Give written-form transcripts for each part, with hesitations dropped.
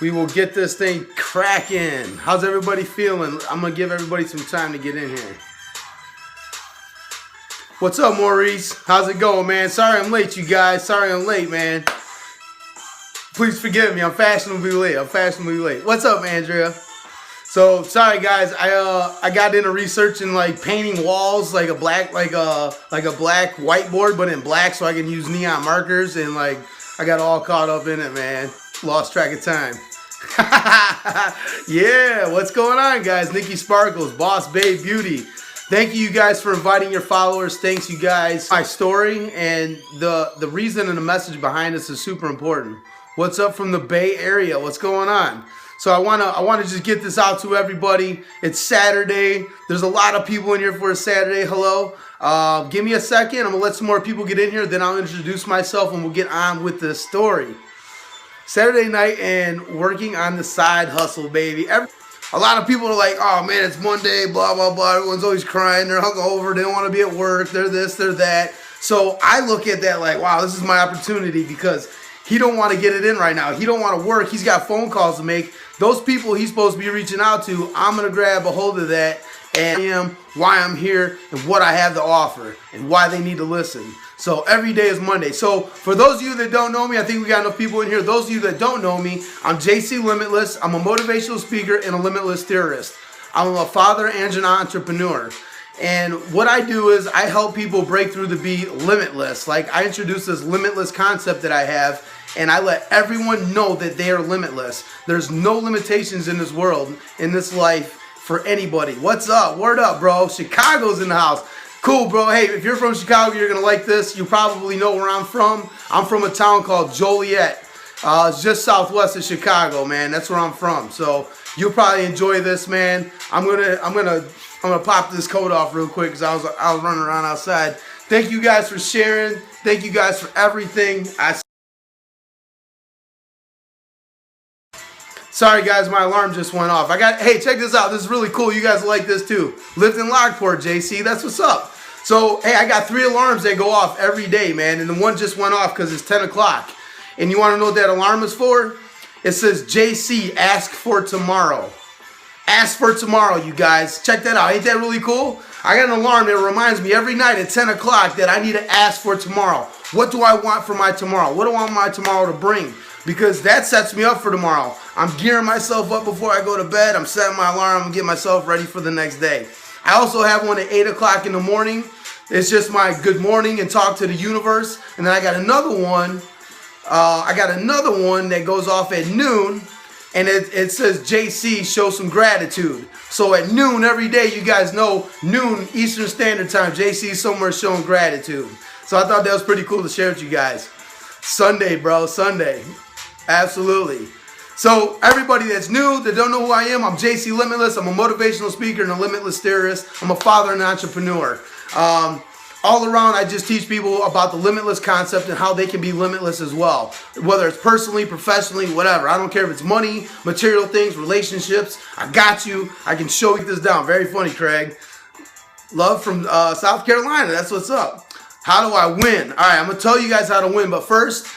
We will get this thing cracking. How's everybody feeling? I'm going to give everybody some time to get in here. What's up, Maurice? How's it going, man? Sorry I'm late, you guys. Sorry I'm late, man. Please forgive me. I'm fashionably late. What's up, Andrea? So sorry, guys. I got into researching like painting walls, like a black whiteboard, but in black, so I can use neon markers. And like I got all caught up in it, man. Lost track of time. Yeah, what's going on, guys? Nikki Sparkles, Boss Babe Beauty. Thank you guys for inviting your followers. Thanks you guys. My story and the reason and the message behind this is super important. What's up from the Bay Area? What's going on? So I wanna just get this out to everybody. It's Saturday. There's a lot of people in here for a Saturday. Hello. Give me a second. I'm gonna let some more people get in here. Then I'll introduce myself and we'll get on with the story. Saturday night and working on the side hustle, baby. A lot of people are like, oh man, it's Monday, blah, blah, blah. Everyone's always crying. They're hungover. They don't want to be at work. They're this, they're that. So I look at that like, wow, this is my opportunity because he don't want to get it in right now. He don't want to work. He's got phone calls to make. Those people he's supposed to be reaching out to, I'm going to grab a hold of that and why I'm here and what I have to offer and why they need to listen. So every day is Monday. So for those of you that don't know me, I think we got enough people in here. Those of you that don't know me, I'm JC Limitless. I'm a motivational speaker and a limitless theorist. I'm a father and an entrepreneur. And what I do is I help people break through to be limitless. Like I introduce this limitless concept that I have, and I let everyone know that they are limitless. There's no limitations in this world, in this life, for anybody. What's up? Word up, bro. Chicago's in the house. Cool, bro. Hey, if you're from Chicago, you're going to like this. You probably know where I'm from. I'm from a town called Joliet. It's just southwest of Chicago, man. That's where I'm from. So you'll probably enjoy this, man. I'm gonna pop this coat off real quick because I was running around outside. Thank you guys for sharing. Thank you guys for everything. Sorry guys, my alarm just went off. Hey, check this out. This is really cool. You guys like this too. Lifting Lockport, JC. That's what's up. So, hey, I got 3 alarms that go off every day, man. And the one just went off because it's 10 o'clock. And you want to know what that alarm is for? It says, JC, ask for tomorrow. Ask for tomorrow, you guys. Check that out. Ain't that really cool? I got an alarm that reminds me every night at 10 o'clock that I need to ask for tomorrow. What do I want for my tomorrow? What do I want my tomorrow to bring? Because that sets me up for tomorrow. I'm gearing myself up before I go to bed. I'm setting my alarm. I'm getting myself ready for the next day. I also have one at 8 o'clock in the morning. It's just my good morning and talk to the universe. And then I got another one. That goes off at noon. And it says, JC, show some gratitude. So at noon every day, you guys know, noon Eastern Standard Time, JC somewhere showing gratitude. So I thought that was pretty cool to share with you guys. Sunday, bro, Sunday. Absolutely. So everybody that's new, that don't know who I am, I'm JC Limitless. I'm a motivational speaker and a limitless theorist. I'm a father and entrepreneur. All around, I just teach people about the limitless concept and how they can be limitless as well. Whether it's personally, professionally, whatever. I don't care if it's money, material things, relationships. I got you. I can show you this down. Very funny, Craig. Love from South Carolina. That's what's up. How do I win? All right, I'm going to tell you guys how to win. But first,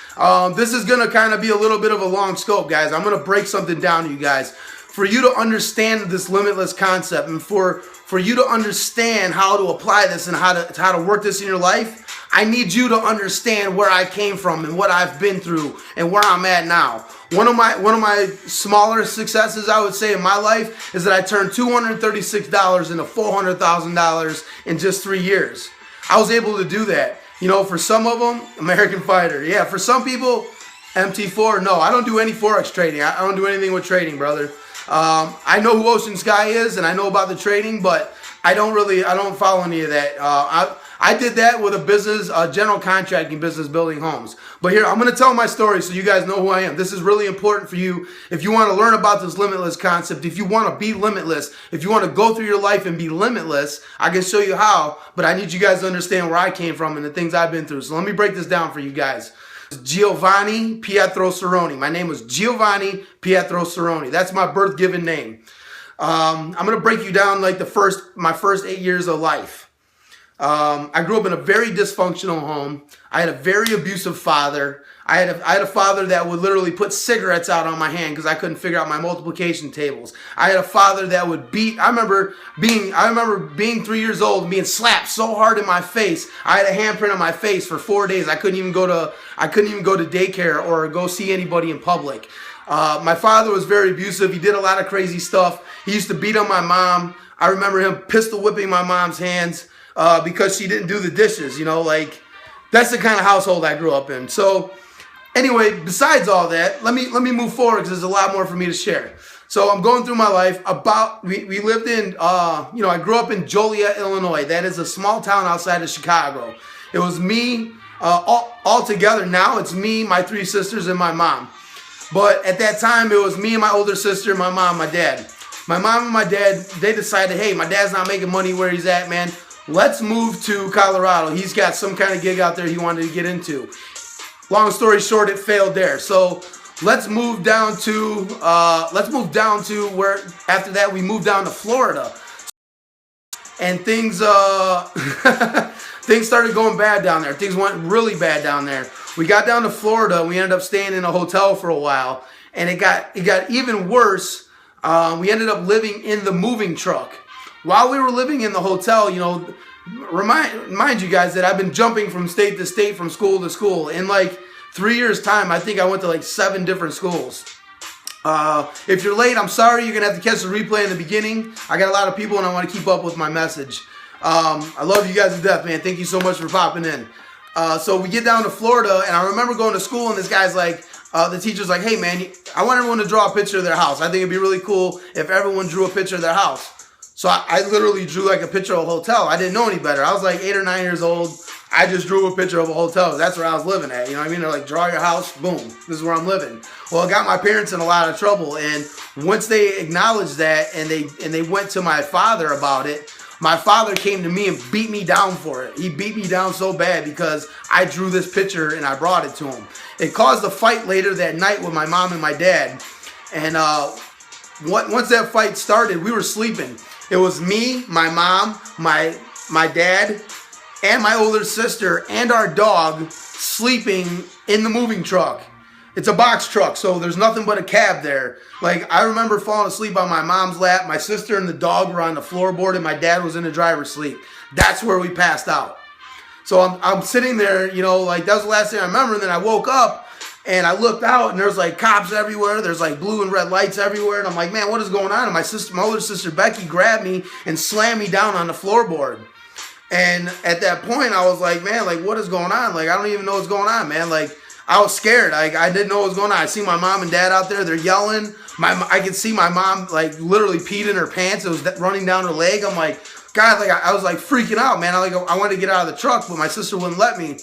this is going to kind of be a little bit of a long scope, guys. I'm going to break something down to you guys. For you to understand this limitless concept and for you to understand how to apply this and how to work this in your life, I need you to understand where I came from and what I've been through and where I'm at now. One of my smaller successes, I would say, in my life is that I turned $236 into $400,000 in just 3 years. I was able to do that. You know, for some of them, American Fighter. Yeah, for some people, MT4. No, I don't do any Forex trading. I don't do anything with trading, brother. I know who Ocean Sky is and I know about the trading, but I don't follow any of that. I did that with a business, a general contracting business building homes. But here, I'm going to tell my story so you guys know who I am. This is really important for you. If you want to learn about this limitless concept, if you want to be limitless, if you want to go through your life and be limitless, I can show you how, but I need you guys to understand where I came from and the things I've been through. So let me break this down for you guys. Giovanni Pietro Cerrone. My name was Giovanni Pietro Cerrone. That's my birth given name. I'm going to break you down like my first 8 years of life. I grew up in a very dysfunctional home. I had a very abusive father. I had a father that would literally put cigarettes out on my hand because I couldn't figure out my multiplication tables. I had a father that would beat. I remember being 3 years old and being slapped so hard in my face. I had a handprint on my face for 4 days. I couldn't even go to daycare or go see anybody in public. My father was very abusive. He did a lot of crazy stuff. He used to beat on my mom. I remember him pistol whipping my mom's hands because she didn't do the dishes. You know, like, that's the kind of household I grew up in. So anyway, besides all that, let me move forward because there's a lot more for me to share. So I'm going through my life. We lived in, I grew up in Joliet, Illinois. That is a small town outside of Chicago. It was me, all together now, it's me, my 3 sisters, and my mom. But at that time, it was me and my older sister, my mom, my dad. My mom and my dad, they decided, hey, my dad's not making money where he's at, man. Let's move to Colorado. He's got some kind of gig out there he wanted to get into. Long story short, it failed there. So let's move down to where after that we moved down to Florida. And things things started going bad down there. Things went really bad down there. We got down to Florida and we ended up staying in a hotel for a while. And it got even worse. We ended up living in the moving truck. While we were living in the hotel, remind you guys that I've been jumping from state to state, from school to school. In like 3 years' time, I think I went to like 7 different schools. If you're late, I'm sorry. You're going to have to catch the replay in the beginning. I got a lot of people and I want to keep up with my message. I love you guys to death, man. Thank you so much for popping in. So we get down to Florida and I remember going to school and this guy's like, the teacher's like, hey man, I want everyone to draw a picture of their house. I think it'd be really cool if everyone drew a picture of their house. So I literally drew like a picture of a hotel. I didn't know any better. I was like 8 or 9 years old. I just drew a picture of a hotel. That's where I was living at. You know what I mean? They're like, draw your house. Boom. This is where I'm living. Well, it got my parents in a lot of trouble. And once they acknowledged that and they went to my father about it, my father came to me and beat me down for it. He beat me down so bad because I drew this picture and I brought it to him. It caused a fight later that night with my mom and my dad. And once that fight started, we were sleeping. It was me, my mom, my dad, and my older sister, and our dog sleeping in the moving truck. It's a box truck, so there's nothing but a cab there. Like, I remember falling asleep on my mom's lap. My sister and the dog were on the floorboard, and my dad was in the driver's seat. That's where we passed out. So I'm sitting there, like, that was the last thing I remember. And then I woke up, and I looked out, and there's, like, cops everywhere. There's, like, blue and red lights everywhere. And I'm like, man, what is going on? And my older sister, Becky, grabbed me and slammed me down on the floorboard. And at that point, I was like, man, like, what is going on? Like, I don't even know what's going on, man. Like, I was scared. I didn't know what was going on. I see my mom and dad out there. They're yelling. I could see my mom, like, literally peed in her pants. It was running down her leg. I'm like, God, like, I was, like, freaking out, man. I wanted to get out of the truck, but my sister wouldn't let me.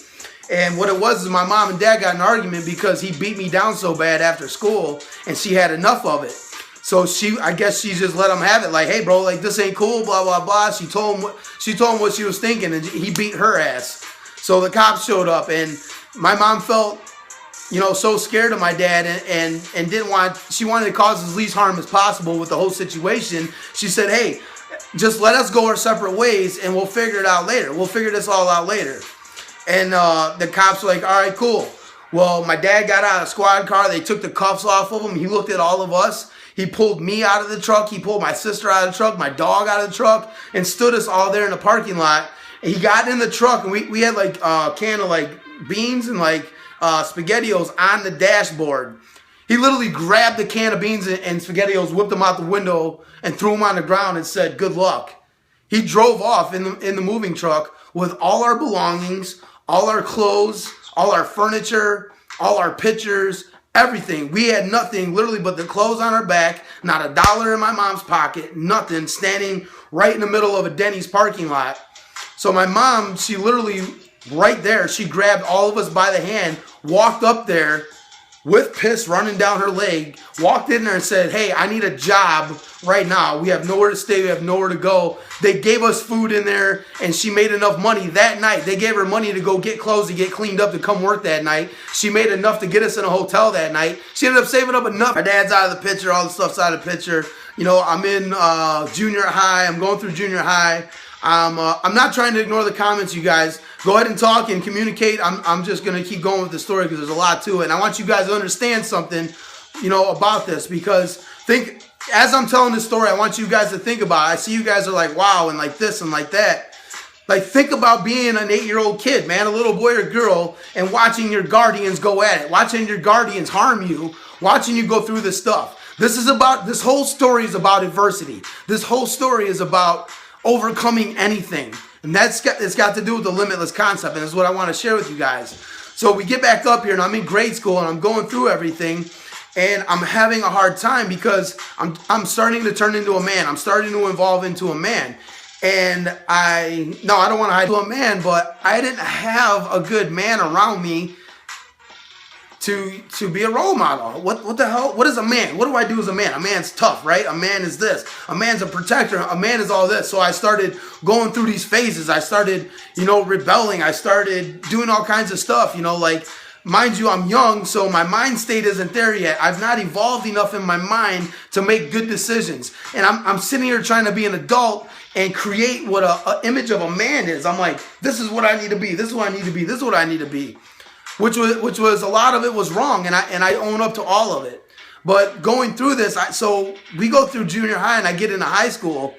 And what it was is my mom and dad got in an argument because he beat me down so bad after school, and she had enough of it. So I guess she just let him have it. Like, hey, bro, like, this ain't cool, blah, blah, blah. She told him what she was thinking, and he beat her ass. So the cops showed up, and my mom felt, so scared of my dad and she wanted to cause as least harm as possible with the whole situation. She said, hey, just let us go our separate ways, and we'll figure it out later. We'll figure this all out later. And the cops were like, all right, cool. Well, my dad got out of the squad car. They took the cuffs off of him. He looked at all of us. He pulled me out of the truck. He pulled my sister out of the truck, my dog out of the truck, and stood us all there in the parking lot. And he got in the truck, and we had like a can of like beans and like SpaghettiOs on the dashboard. He literally grabbed the can of beans and SpaghettiOs, whipped them out the window, and threw them on the ground and said, good luck. He drove off in the moving truck with all our belongings, all our clothes, all our furniture, all our pictures, everything. We had nothing literally but the clothes on our back, not a dollar in my mom's pocket, nothing, standing right in the middle of a Denny's parking lot. So my mom, she literally right there, she grabbed all of us by the hand, walked up there with piss running down her leg, walked in there and said, hey, I need a job right now. We have nowhere to stay. We have nowhere to go. They gave us food in there, and she made enough money that night. They gave her money to go get clothes, to get cleaned up, to come work that night. She made enough to get us in a hotel that night. She ended up saving up enough. My dad's out of the picture. All the stuff's out of the picture. I'm in junior high. I'm going through junior high. I'm not trying to ignore the comments, you guys. Go ahead and talk and communicate. I'm just going to keep going with the story because there's a lot to it. And I want you guys to understand something, about this, because as I'm telling this story, I want you guys to think about it. I see you guys are like, wow, and like this and like that. Like, think about being an 8-year-old kid, man, a little boy or girl, and watching your guardians go at it, watching your guardians harm you, watching you go through this stuff. This whole story is about adversity. This whole story is about overcoming anything. And it's got to do with the limitless concept, and that's what I want to share with you guys. So we get back up here, and I'm in grade school, and I'm going through everything, and I'm having a hard time because I'm starting to turn into a man. I'm starting to evolve into a man. And I don't want to hide to a man, but I didn't have a good man around me to be a role model. What the hell? What is a man? What do I do as a man? A man's tough, right? A man is this. A man's a protector. A man is all this. So I started going through these phases. I started, rebelling. I started doing all kinds of stuff, like, mind you, I'm young, so my mind state isn't there yet. I've not evolved enough in my mind to make good decisions. And I'm sitting here trying to be an adult and create what an image of a man is. I'm like, this is what I need to be. This is what I need to be. This is what I need to be. Which was a lot of it was wrong, and I own up to all of it. But going through this, so we go through junior high, and I get into high school,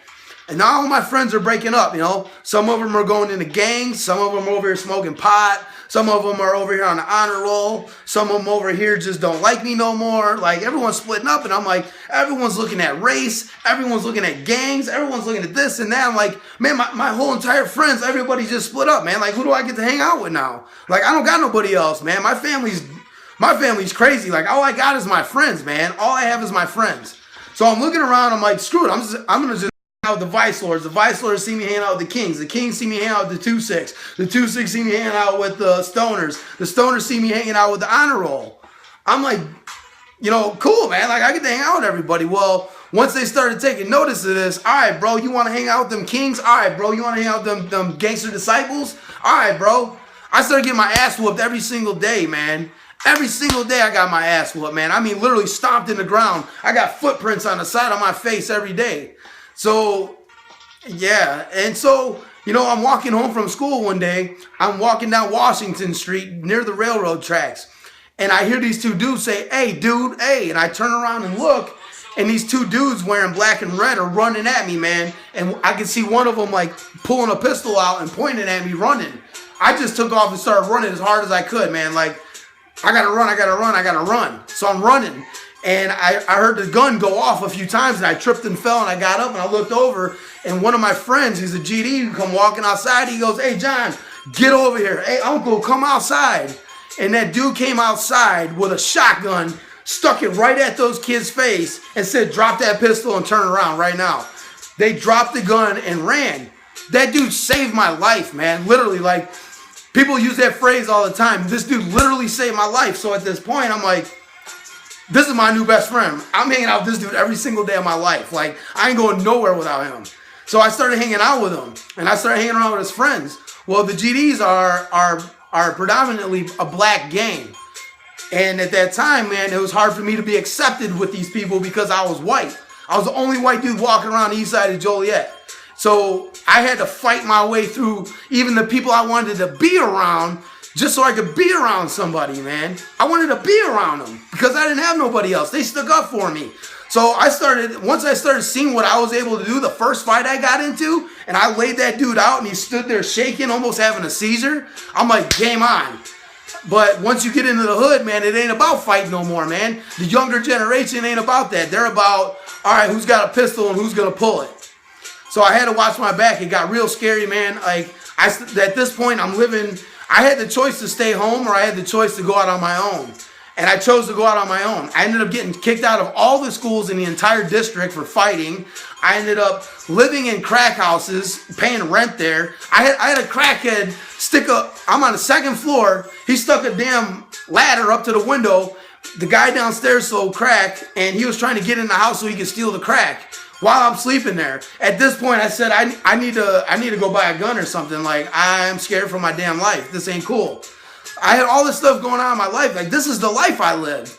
and now all my friends are breaking up. Some of them are going into gangs. Some of them are over here smoking pot. Some of them are over here on the honor roll. Some of them over here just don't like me no more. Like, everyone's splitting up, and I'm like, everyone's looking at race. Everyone's looking at gangs. Everyone's looking at this and that. I'm like, man, my whole entire friends, everybody just split up, man. Like, who do I get to hang out with now? Like, I don't got nobody else, man. My family's crazy. Like, all I got is my friends, man. All I have is my friends. So I'm looking around. I'm like, screw it. I'm gonna just out with the Vice Lords. The Vice Lords see me hanging out with the Kings. The Kings see me hanging out with the 2-6. The 2-6 see me hanging out with the Stoners. The Stoners see me hanging out with the Honor Roll. I'm like, cool, man. Like, I get to hang out with everybody. Well, once they started taking notice of this, all right, bro, you want to hang out with them Kings? All right, bro, you want to hang out with them gangster disciples? All right, bro. I started getting my ass whooped every single day, man. Every single day I got my ass whooped, man. I mean, literally stomped in the ground. I got footprints on the side of my face every day. So, yeah, and so, I'm walking home from school one day. I'm walking down Washington Street near the railroad tracks, and I hear these two dudes say, "Hey, dude, hey," and I turn around and look, and these two dudes wearing black and red are running at me, man, and I can see one of them, like, pulling a pistol out and pointing at me, running. I just took off and started running as hard as I could, man, like, I gotta run. So I'm running. And I heard the gun go off a few times, and I tripped and fell, and I got up, and I looked over, and one of my friends, he's a GD, who come walking outside. He goes, "Hey, John, get over here. Hey, uncle, come outside." And that dude came outside with a shotgun, stuck it right at those kids' face, and said, "Drop that pistol and turn around right now." They dropped the gun and ran. That dude saved my life, man. Literally, like, people use that phrase all the time. This dude literally saved my life. So at this point, I'm like, this is my new best friend. I'm hanging out with this dude every single day of my life. Like, I ain't going nowhere without him. So I started hanging out with him, and I started hanging around with his friends. Well, the GDs are predominantly a black gang. And at that time, man, it was hard for me to be accepted with these people because I was white. I was the only white dude walking around the east side of Joliet. So I had to fight my way through even the people I wanted to be around just so I could be around somebody, man. I wanted to be around them because I didn't have nobody else. They stuck up for me. So once I started seeing what I was able to do, the first fight I got into, and I laid that dude out and he stood there shaking, almost having a seizure, I'm like, game on. But once you get into the hood, man, it ain't about fighting no more, man. The younger generation ain't about that. They're about, all right, who's got a pistol and who's going to pull it. So I had to watch my back. It got real scary, man. Like, at this point, I had the choice to stay home or I had the choice to go out on my own. And I chose to go out on my own. I ended up getting kicked out of all the schools in the entire district for fighting. I ended up living in crack houses, paying rent there. I had a crackhead I'm on the second floor. He stuck a damn ladder up to the window. The guy downstairs sold crack, and he was trying to get in the house so he could steal the crack while I'm sleeping there. At this point, I said, I need to go buy a gun or something. Like, I'm scared for my damn life. This ain't cool. I had all this stuff going on in my life. Like, this is the life I live.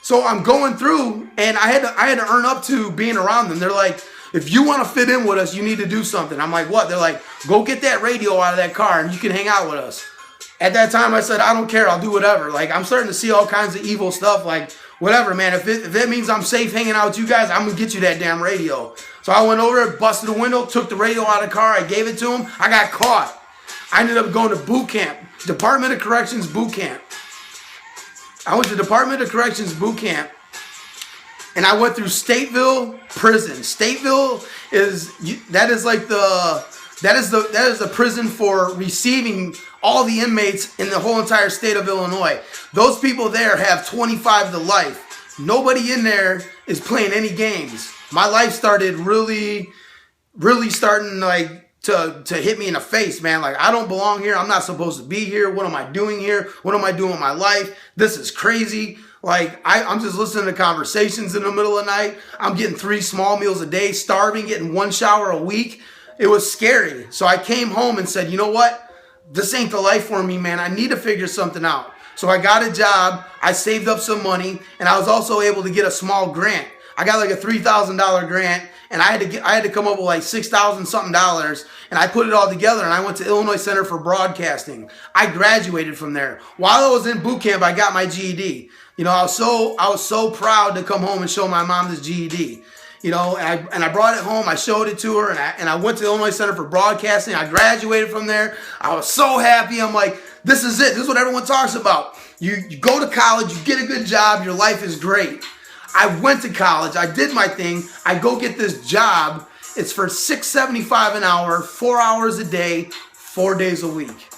So I'm going through, and I had to earn up to being around them. They're like, if you want to fit in with us, you need to do something. I'm like, what? They're like, go get that radio out of that car and you can hang out with us. At that time, I said, I don't care. I'll do whatever. Like, I'm starting to see all kinds of evil stuff. Like, whatever, man. If that means I'm safe hanging out with you guys, I'm going to get you that damn radio. So I went over there, busted the window, took the radio out of the car. I gave it to him. I got caught. I ended up going to boot camp, Department of Corrections boot camp. I went to Department of Corrections boot camp. And I went through Stateville prison. Stateville is the prison for receiving all the inmates in the whole entire state of Illinois. Those people there have 25 to life. Nobody in there is playing any games. My life started really starting like to hit me in the face, man. Like, I don't belong here. I'm not supposed to be here. What am I doing here? What am I doing with my life? This is crazy. Like, I'm just listening to conversations in the middle of the night. I'm getting 3 small meals a day, starving, getting 1 shower a week. It was scary. So I came home and said, you know what? This ain't the life for me, man. I need to figure something out. So I got a job. I saved up some money, and I was also able to get a small grant. I got like a $3,000 grant, and I had to come up with like $6,000 something, and I put it all together, and I went to Illinois Center for Broadcasting. I graduated from there. While I was in boot camp, I got my GED. You know, I was so proud to come home and show my mom this GED. You know, and I brought it home. I showed it to her, and I went to the Illinois Center for Broadcasting. I graduated from there. I was so happy. I'm like, this is it. This is what everyone talks about. You go to college, you get a good job, your life is great. I went to college. I did my thing. I go get this job. It's for $6.75 an hour, 4 hours a day, 4 days a week.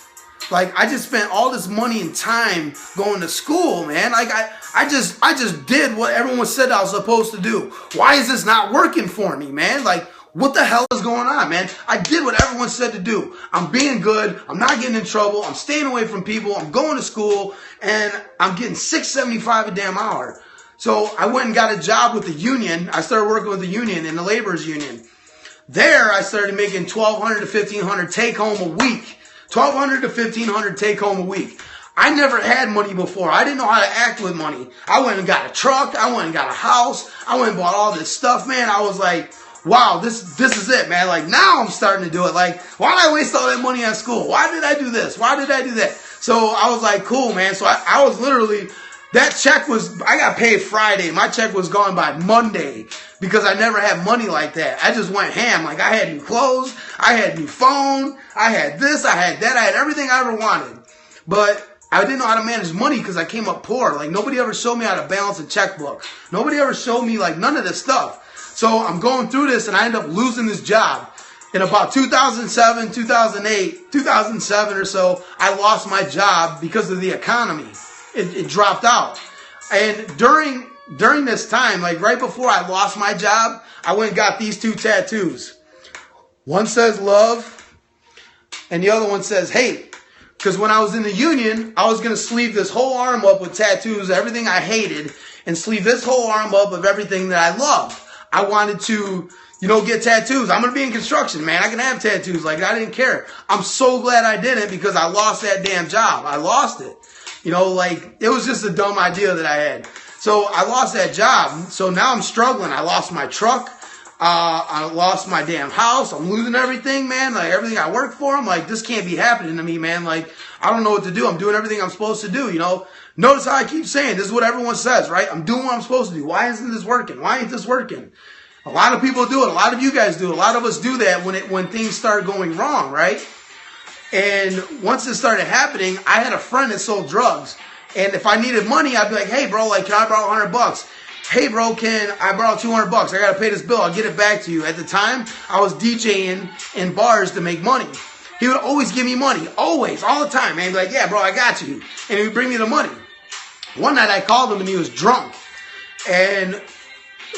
Like, I just spent all this money and time going to school, man. Like, I just did what everyone said I was supposed to do. Why is this not working for me, man? Like, what the hell is going on, man? I did what everyone said to do. I'm being good. I'm not getting in trouble. I'm staying away from people. I'm going to school, and I'm getting $6.75 a damn hour. So I went and got a job with the union. I started working with the union in the laborers union. There, I started making $1,200 to $1,500 take home a week. $1,200 to $1,500 take home a week. I never had money before. I didn't know how to act with money. I went and got a truck. I went and got a house. I went and bought all this stuff, man. I was like, wow, this is it, man. Like, now I'm starting to do it. Like, why did I waste all that money on school? Why did I do this? Why did I do that? So I was like, cool, man. So I was literally, I got paid Friday. My check was gone by Monday because I never had money like that. I just went ham. Like, I had new clothes. I had new phone. I had this. I had that. I had everything I ever wanted. But I didn't know how to manage money because I came up poor. Like, nobody ever showed me how to balance a checkbook. Nobody ever showed me, like, none of this stuff. So I'm going through this, and I end up losing this job. In about 2007, 2008, 2007 or so, I lost my job because of the economy. It dropped out. And during this time, like right before I lost my job, I went and got these 2 tattoos. One says love, and the other one says hate. Because when I was in the union, I was going to sleeve this whole arm up with tattoos, everything I hated, and sleeve this whole arm up of everything that I loved. I wanted to, get tattoos. I'm going to be in construction, man. I can have tattoos. Like, I didn't care. I'm so glad I didn't because I lost that damn job. I lost it. It was just a dumb idea that I had. So I lost that job. So now I'm struggling. I lost my truck. I lost my damn house. I'm losing everything, man. Like, everything I worked for. I'm like, this can't be happening to me, man. Like, I don't know what to do. I'm doing everything I'm supposed to do, Notice how I keep saying, this is what everyone says, right? I'm doing what I'm supposed to do. Why isn't this working? Why ain't this working? A lot of people do it. A lot of you guys do it. A lot of us do that when things start going wrong, right? And once it started happening, I had a friend that sold drugs. And if I needed money, I'd be like, hey, bro, like, can I borrow $100? Hey, bro, can I borrow $200? I got to pay this bill. I'll get it back to you. At the time, I was DJing in bars to make money. He would always give me money. Always. All the time, man. He'd be like, yeah, bro, I got you. And he would bring me the money. One night I called him and he was drunk. And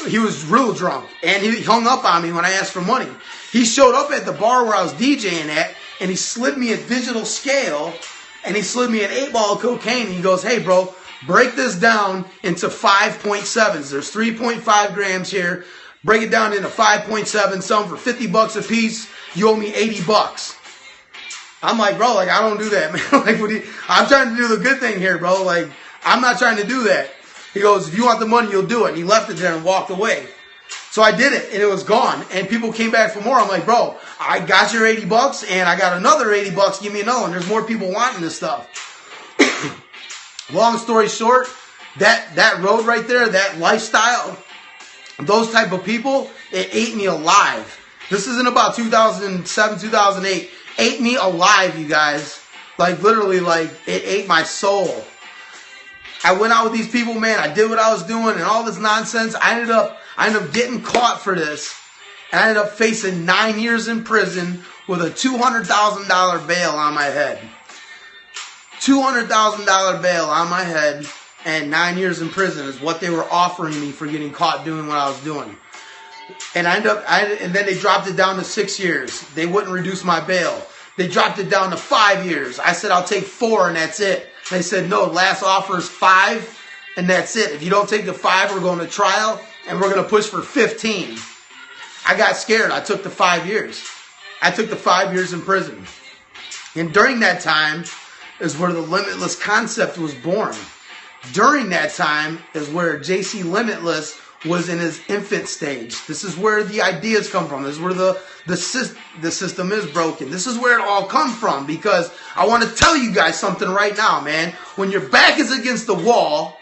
he was real drunk. And he hung up on me when I asked for money. He showed up at the bar where I was DJing at. And he slid me a digital scale, and he slid me an 8-ball of cocaine. And he goes, hey, bro, break this down into 5.7s. There's 3.5 grams here. Break it down into 5.7. Some for $50 a piece. You owe me $80. I'm like, bro, like, I don't do that, man. Like, I'm trying to do the good thing here, bro. Like, I'm not trying to do that. He goes, if you want the money, you'll do it. And he left it there and walked away. So I did it, and it was gone. And people came back for more. I'm like, bro, I got your $80, and I got another $80. Give me another one. There's more people wanting this stuff. Long story short, that road right there, that lifestyle, those type of people, it ate me alive. This isn't about 2007, 2008. Ate me alive, you guys. Like, literally, like, it ate my soul. I went out with these people, man. I did what I was doing and all this nonsense. I ended up getting caught for this. And I ended up facing 9 years in prison with a $200,000 bail on my head. $200,000 bail on my head and 9 years in prison is what they were offering me for getting caught doing what I was doing. And and then they dropped it down to 6 years. They wouldn't reduce my bail. They dropped it down to 5 years. I said, I'll take 4 and that's it. They said, no, last offer is 5 and that's it. If you don't take the 5, we're going to trial and we're going to push for 15. I got scared. I took the 5 years. I took the 5 years in prison. And during that time is where the Limitless concept was born. During that time is where JC Limitless was in his infant stage. This is where the ideas come from. This is where the system is broken. This is where it all comes from, because I want to tell you guys something right now, man. When your back is against the wall,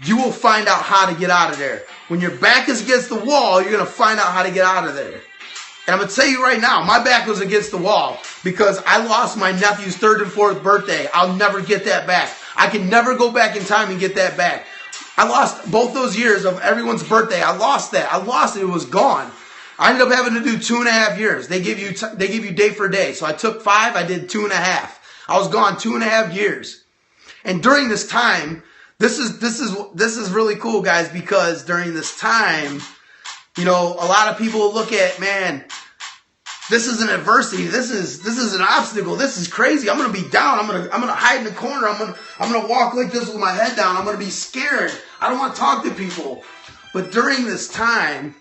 you will find out how to get out of there. When your back is against the wall, you're going to find out how to get out of there. And I'm going to tell you right now, my back was against the wall because I lost my nephew's 3rd and 4th birthday. I'll never get that back. I can never go back in time and get that back. I lost both those years of everyone's birthday. I lost that. I lost it. It was gone. I ended up having to do 2.5 years. They give you day for day. So I took 5. I did 2.5. I was gone 2.5 years. And during this time, this is really cool, guys, because during this time, you know, a lot of people look at, man, this is an adversity. This is an obstacle. This is crazy. I'm gonna be down. I'm gonna hide in the corner. I'm gonna walk like this with my head down. I'm gonna be scared. I don't want to talk to people. But during this time,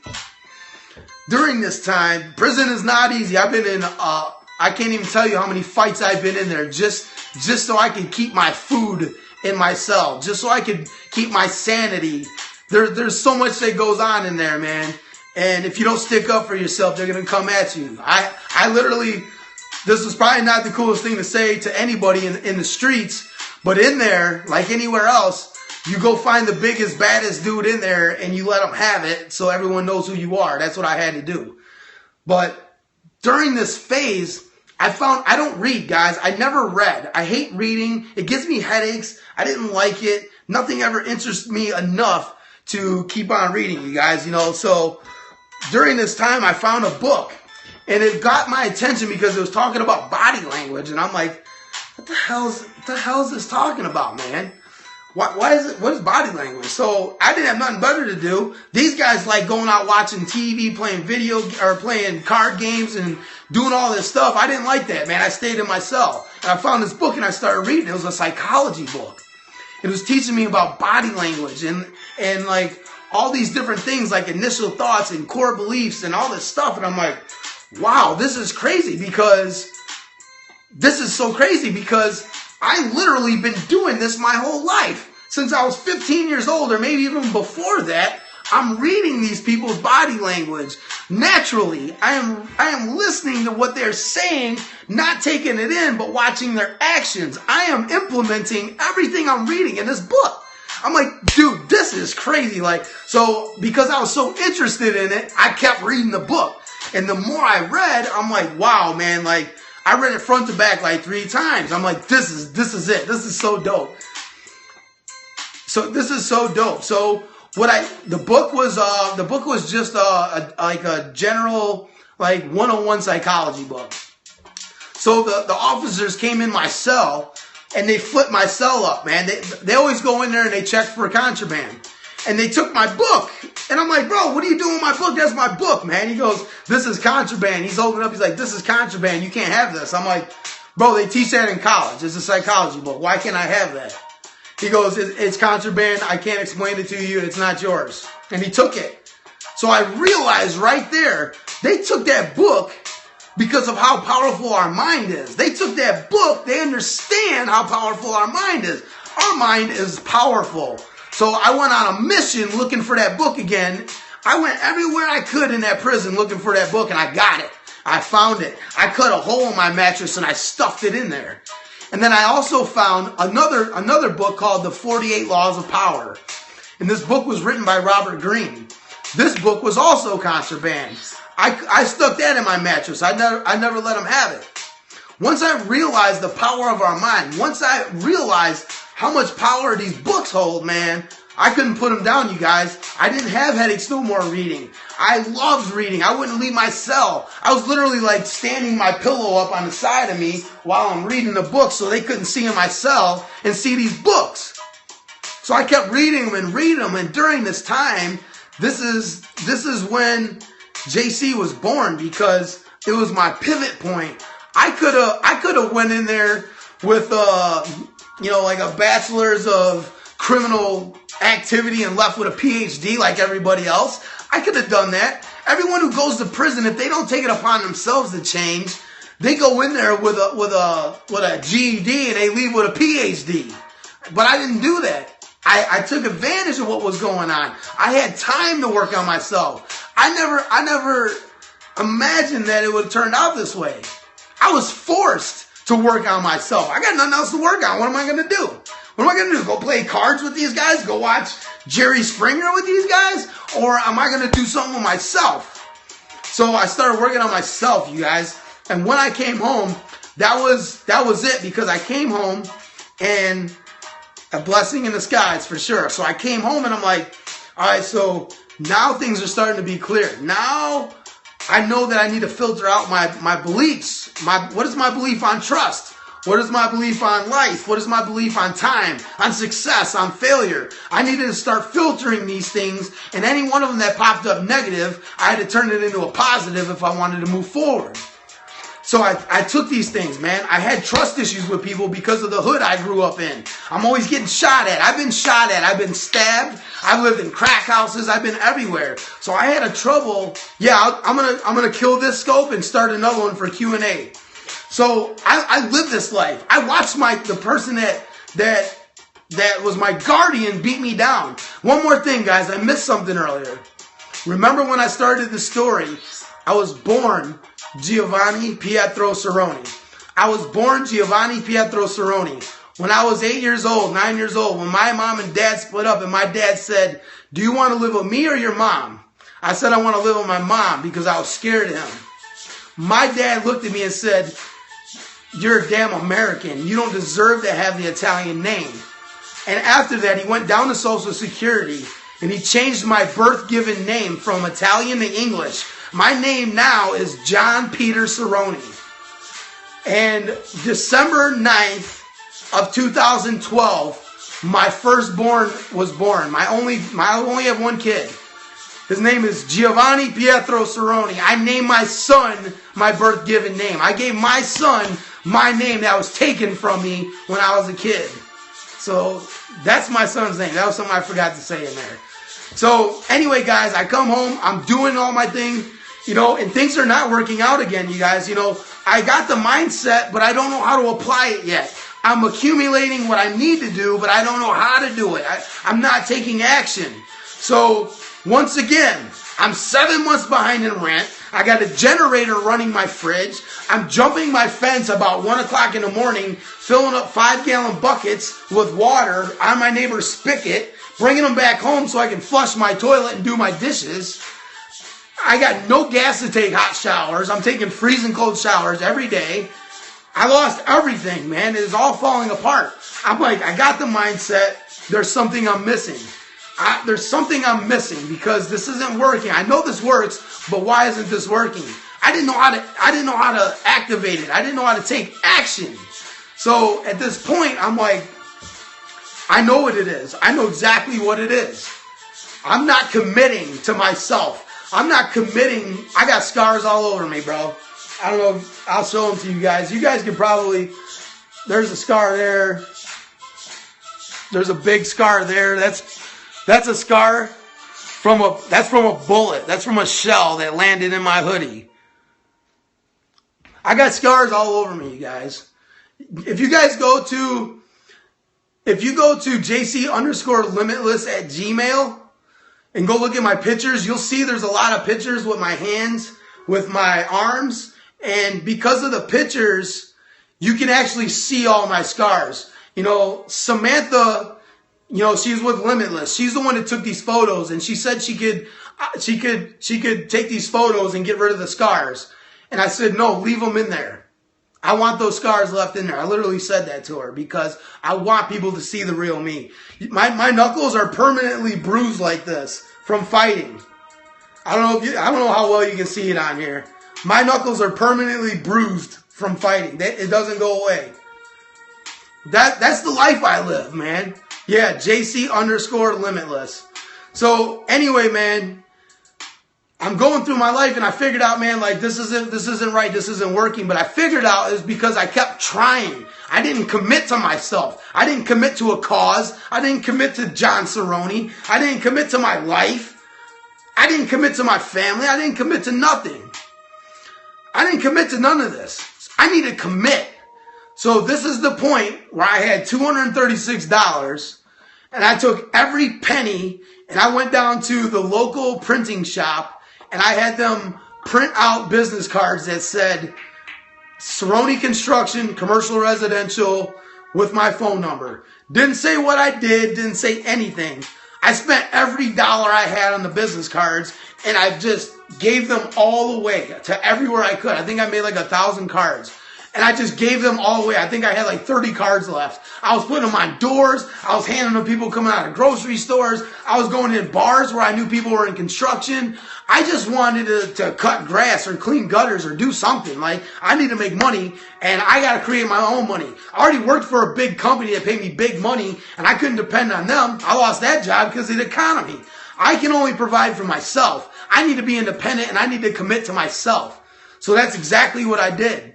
prison is not easy. I've been in I can't even tell you how many fights I've been in there just so I could keep my food in my cell, just so I could keep my sanity. There's so much that goes on in there, man. And if you don't stick up for yourself, they're going to come at you. I literally, this is probably not the coolest thing to say to anybody in the streets, but in there, like anywhere else, you go find the biggest, baddest dude in there and you let him have it so everyone knows who you are. That's what I had to do. But during this phase, I don't read, guys. I never read. I hate reading. It gives me headaches. I didn't like it. Nothing ever interests me enough to keep on reading, you guys, you know. So during this time, I found a book, and it got my attention because it was talking about body language, and I'm like, what the hell is this talking about, man? What is body language? So I didn't have nothing better to do. These guys like going out watching TV, playing card games and doing all this stuff. I didn't like that, man. I stayed in my cell, and I found this book and I started reading. It was a psychology book. It was teaching me about body language and like all these different things like initial thoughts and core beliefs and all this stuff. And I'm like, wow, this is crazy because I literally been doing this my whole life. Since I was 15 years old, or maybe even before that, I'm reading these people's body language. Naturally, I am listening to what they're saying, not taking it in, but watching their actions. I am implementing everything I'm reading in this book. I'm like, dude, this is crazy. Like, so because I was so interested in it, I kept reading the book. And the more I read, I'm like, wow, man, like, I read it front to back like 3 times. I'm like, this is it. This is so dope. So this is so dope. So the book was just like a general like 101 psychology book. So the officers came in my cell and they flipped my cell up, man. They always go in there and they check for contraband. And they took my book. And I'm like, bro, what are you doing with my book? That's my book, man. He goes, this is contraband. He's holding it up. He's like, this is contraband. You can't have this. I'm like, bro, they teach that in college. It's a psychology book. Why can't I have that? He goes, it's contraband. I can't explain it to you. It's not yours. And he took it. So I realized right there, they took that book because of how powerful our mind is. They took that book. They understand how powerful our mind is. Our mind is powerful. So I went on a mission looking for that book again. I went everywhere I could in that prison looking for that book, and I got it. I found it. I cut a hole in my mattress and I stuffed it in there. And then I also found another book called The 48 Laws of Power. And this book was written by Robert Greene. This book was also contraband. I stuck that in my mattress. I never let him have it. Once I realized the power of our mind, once I realized how much power these books hold, man, I couldn't put them down, you guys. I didn't have headaches no more reading. I loved reading. I wouldn't leave my cell. I was literally like standing my pillow up on the side of me while I'm reading the book so they couldn't see in my cell and see these books. So I kept reading them and reading them. And during this time, this is when JC was born, because it was my pivot point. I could have went in there with like a bachelor's of criminal activity and left with a PhD like everybody else. I could have done that. Everyone who goes to prison, if they don't take it upon themselves to change, they go in there with a GED and they leave with a PhD. But I didn't do that. I took advantage of what was going on. I had time to work on myself. I never imagined that it would turn out this way. I was forced to work on myself. I got nothing else to work on. What am I going to do? What am I going to do? Go play cards with these guys? Go watch Jerry Springer with these guys? Or am I going to do something with myself? So I started working on myself, you guys. And when I came home, that was it, because I came home, and a blessing in disguise for sure. So I came home and I'm like, all right, so now things are starting to be clear. Now I know that I need to filter out my beliefs. What is my belief on trust? What is my belief on life? What is my belief on time, on success, on failure? I needed to start filtering these things, and any one of them that popped up negative, I had to turn it into a positive if I wanted to move forward. So I took these things, man. I had trust issues with people because of the hood I grew up in. I'm always getting shot at. I've been shot at. I've been stabbed. I've lived in crack houses. I've been everywhere. So I had a trouble. Yeah, I'm gonna kill this scope and start another one for Q&A. So I lived this life. I watched the person that was my guardian beat me down. One more thing, guys. I missed something earlier. Remember when I started the story, I was born Giovanni Pietro Cerrone. I was born Giovanni Pietro Cerrone. When I was 8 years old, 9 years old, when my mom and dad split up and my dad said, do you want to live with me or your mom? I said I want to live with my mom because I was scared of him. My dad looked at me and said, you're a damn American. You don't deserve to have the Italian name. And after that, he went down to Social Security and he changed my birth-given name from Italian to English. My name now is John Peter Cerrone. And December 9th of 2012, my firstborn was born. I only have one kid. His name is Giovanni Pietro Cerrone. I named my son my birth-given name. I gave my son my name that was taken from me when I was a kid. So that's my son's name. That was something I forgot to say in there. So anyway, guys, I come home. I'm doing all my thing, and things are not working out again, you guys. I got the mindset, but I don't know how to apply it yet. I'm accumulating what I need to do, but I don't know how to do it. I'm not taking action. So once again, I'm 7 months behind in rent. I got a generator running my fridge. I'm jumping my fence about 1 o'clock in the morning, filling up 5-gallon buckets with water on my neighbor's spigot, bringing them back home so I can flush my toilet and do my dishes. I got no gas to take hot showers. I'm taking freezing cold showers every day. I lost everything, man. It is all falling apart. I'm like, I got the mindset. There's something I'm missing. There's something I'm missing because this isn't working. I know this works, but why isn't this working? I didn't know how to activate it. I didn't know how to take action. So at this point, I'm like, I know what it is. I know exactly what it is. I'm not committing to myself. I'm not committing. I got scars all over me, bro. I don't know. I'll show them to you guys. You guys can probably, there's a scar there. There's a big scar there. That's a scar from a bullet. That's from a shell that landed in my hoodie. I got scars all over me, you guys. If you go to JC_Limitless at Gmail, and go look at my pictures, you'll see there's a lot of pictures with my hands, with my arms. And because of the pictures, you can actually see all my scars. You know, Samantha, you know, she's with Limitless. She's the one that took these photos, and she said she could take these photos and get rid of the scars. And I said, no, leave them in there. I want those scars left in there. I literally said that to her because I want people to see the real me. My knuckles are permanently bruised like this from fighting. I don't know how well you can see it on here. My knuckles are permanently bruised from fighting. It doesn't go away. That's the life I live, man. Yeah, JC_Limitless. So anyway, man, I'm going through my life and I figured out, man, like this isn't right, this isn't working. But I figured out it's because I kept trying. I didn't commit to myself. I didn't commit to a cause. I didn't commit to John Cerrone. I didn't commit to my life. I didn't commit to my family. I didn't commit to nothing. I didn't commit to none of this. I need to commit. So this is the point where I had $236 and I took every penny and I went down to the local printing shop and I had them print out business cards that said Cerrone Construction, Commercial Residential, with my phone number. Didn't say what I did, didn't say anything. I spent every dollar I had on the business cards and I just gave them all away to everywhere I could. I think I made like 1,000 cards. And I just gave them all away. I think I had like 30 cards left. I was putting them on doors. I was handing them to people coming out of grocery stores. I was going in bars where I knew people were in construction. I just wanted to cut grass or clean gutters or do something. Like, I need to make money and I got to create my own money. I already worked for a big company that paid me big money and I couldn't depend on them. I lost that job because of the economy. I can only provide for myself. I need to be independent and I need to commit to myself. So that's exactly what I did.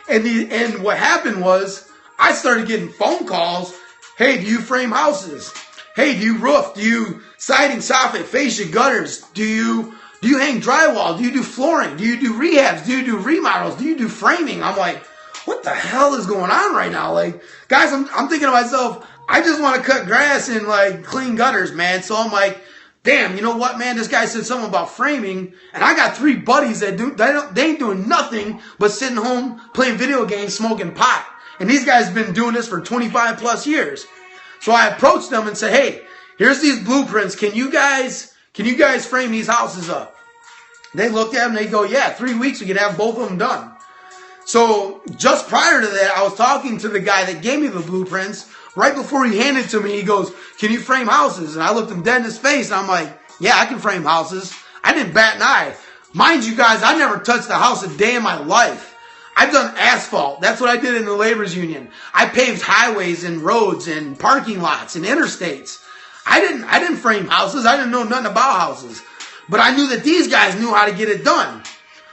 And what happened was I started getting phone calls. Hey, do you frame houses? Hey, do you roof? Do you siding, soffit, fascia, gutters? Do you hang drywall? Do you do flooring? Do you do rehabs? Do you do remodels? Do you do framing? I'm like, what the hell is going on right now? Like, guys, I'm thinking to myself, I just want to cut grass and like clean gutters, man. So I'm like, damn, you know what, man? This guy said something about framing, and I got 3 buddies that they ain't doing nothing but sitting home playing video games, smoking pot. And these guys been doing this for 25 plus years. So I approached them and said, hey, here's these blueprints. Can you guys frame these houses up? They looked at them and they go, yeah, 3 weeks we could have both of them done. So just prior to that, I was talking to the guy that gave me the blueprints. Right before he handed it to me, he goes, can you frame houses? And I looked him dead in his face and I'm like, yeah, I can frame houses. I didn't bat an eye. Mind you guys, I never touched a house a day in my life. I've done asphalt. That's what I did in the labor's union. I paved highways and roads and parking lots and interstates. I didn't frame houses. I didn't know nothing about houses. But I knew that these guys knew how to get it done.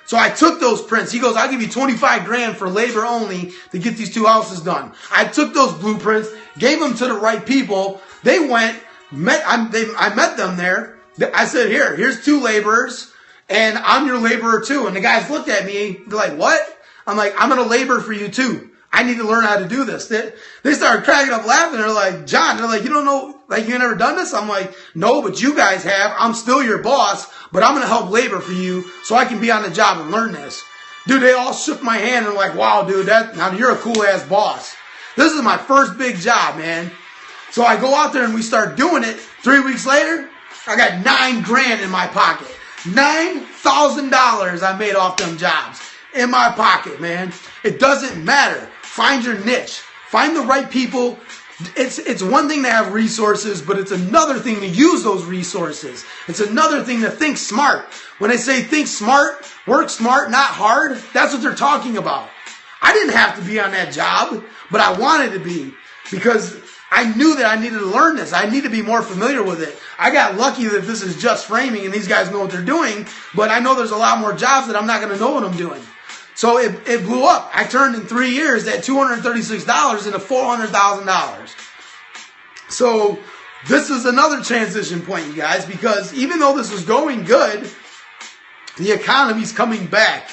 So I took those prints. He goes, I'll give you 25 grand for labor only to get these 2 houses done. I took those blueprints, gave them to the right people. They went, I met them there. I said, here's 2 laborers, and I'm your laborer too. And the guys looked at me, they're like, what? I'm like, I'm going to labor for you too. I need to learn how to do this. They started cracking up laughing. They're like, John, they're like, you don't know, like, you never done this? I'm like, no, but you guys have. I'm still your boss, but I'm going to help labor for you so I can be on the job and learn this. Dude, they all shook my hand and like, wow, dude, now you're a cool ass boss. This is my first big job, man. So I go out there and we start doing it. 3 weeks later, I got 9 grand in my pocket. $9,000 I made off them jobs in my pocket, man. It doesn't matter. Find your niche. Find the right people. It's one thing to have resources, but it's another thing to use those resources. It's another thing to think smart. When they say think smart, work smart, not hard, that's what they're talking about. I didn't have to be on that job, but I wanted to be because I knew that I needed to learn this. I need to be more familiar with it. I got lucky that this is just framing and these guys know what they're doing, but I know there's a lot more jobs that I'm not going to know what I'm doing. So it blew up. I turned in 3 years that $236 into $400,000. So this is another transition point, you guys, because even though this was going good, the economy's coming back.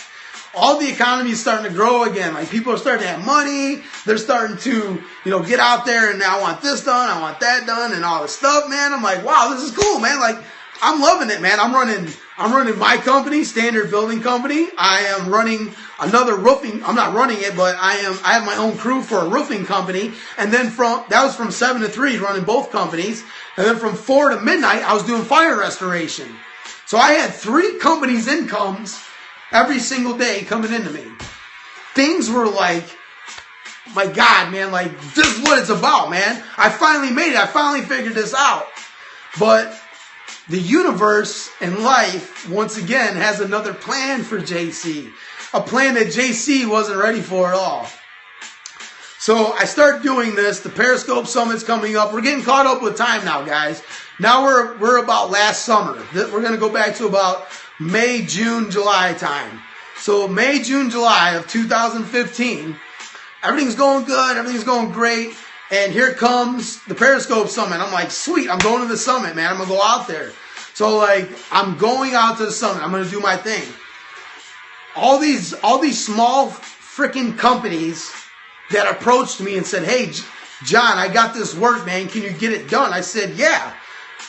All the economy is starting to grow again. Like, people are starting to have money. They're starting to, get out there and I want this done, I want that done, and all this stuff, man. I'm like, wow, this is cool, man. Like, I'm loving it, man. I'm running my company, Standard Building Company. I am running another roofing. I'm not running it, but I have my own crew for a roofing company. And then that was from 7 to 3, running both companies. And then from 4 to midnight, I was doing fire restoration. So I had 3 companies' incomes every single day coming into me. Things were like, my God, man, like, this is what it's about, man. I finally made it. I finally figured this out. But the universe and life, once again, has another plan for JC. A plan that JC wasn't ready for at all. So I start doing this. The Periscope Summit's coming up. We're getting caught up with time now, guys. Now we're about last summer. We're going to go back to about May, June, July time. So May, June, July of 2015, everything's going good. Everything's going great. And here comes the Periscope Summit. I'm like, sweet, I'm going to the summit, man. I'm going to go out there. So, like, I'm going out to the summit. I'm going to do my thing. All these small freaking companies that approached me and said, hey, John, I got this work, man. Can you get it done? I said, yeah.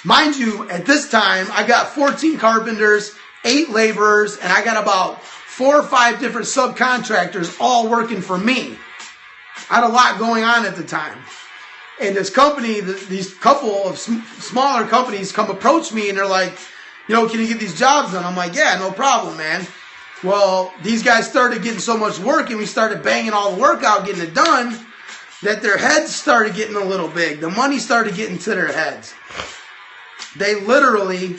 Mind you, at this time, I got 14 carpenters, 8 laborers, and I got about 4 or 5 different subcontractors all working for me. I had a lot going on at the time. And this company, these couple of smaller companies come approach me and they're like, can you get these jobs done? I'm like, yeah, no problem, man. Well, these guys started getting so much work and we started banging all the work out, getting it done, that their heads started getting a little big. The money started getting to their heads. They literally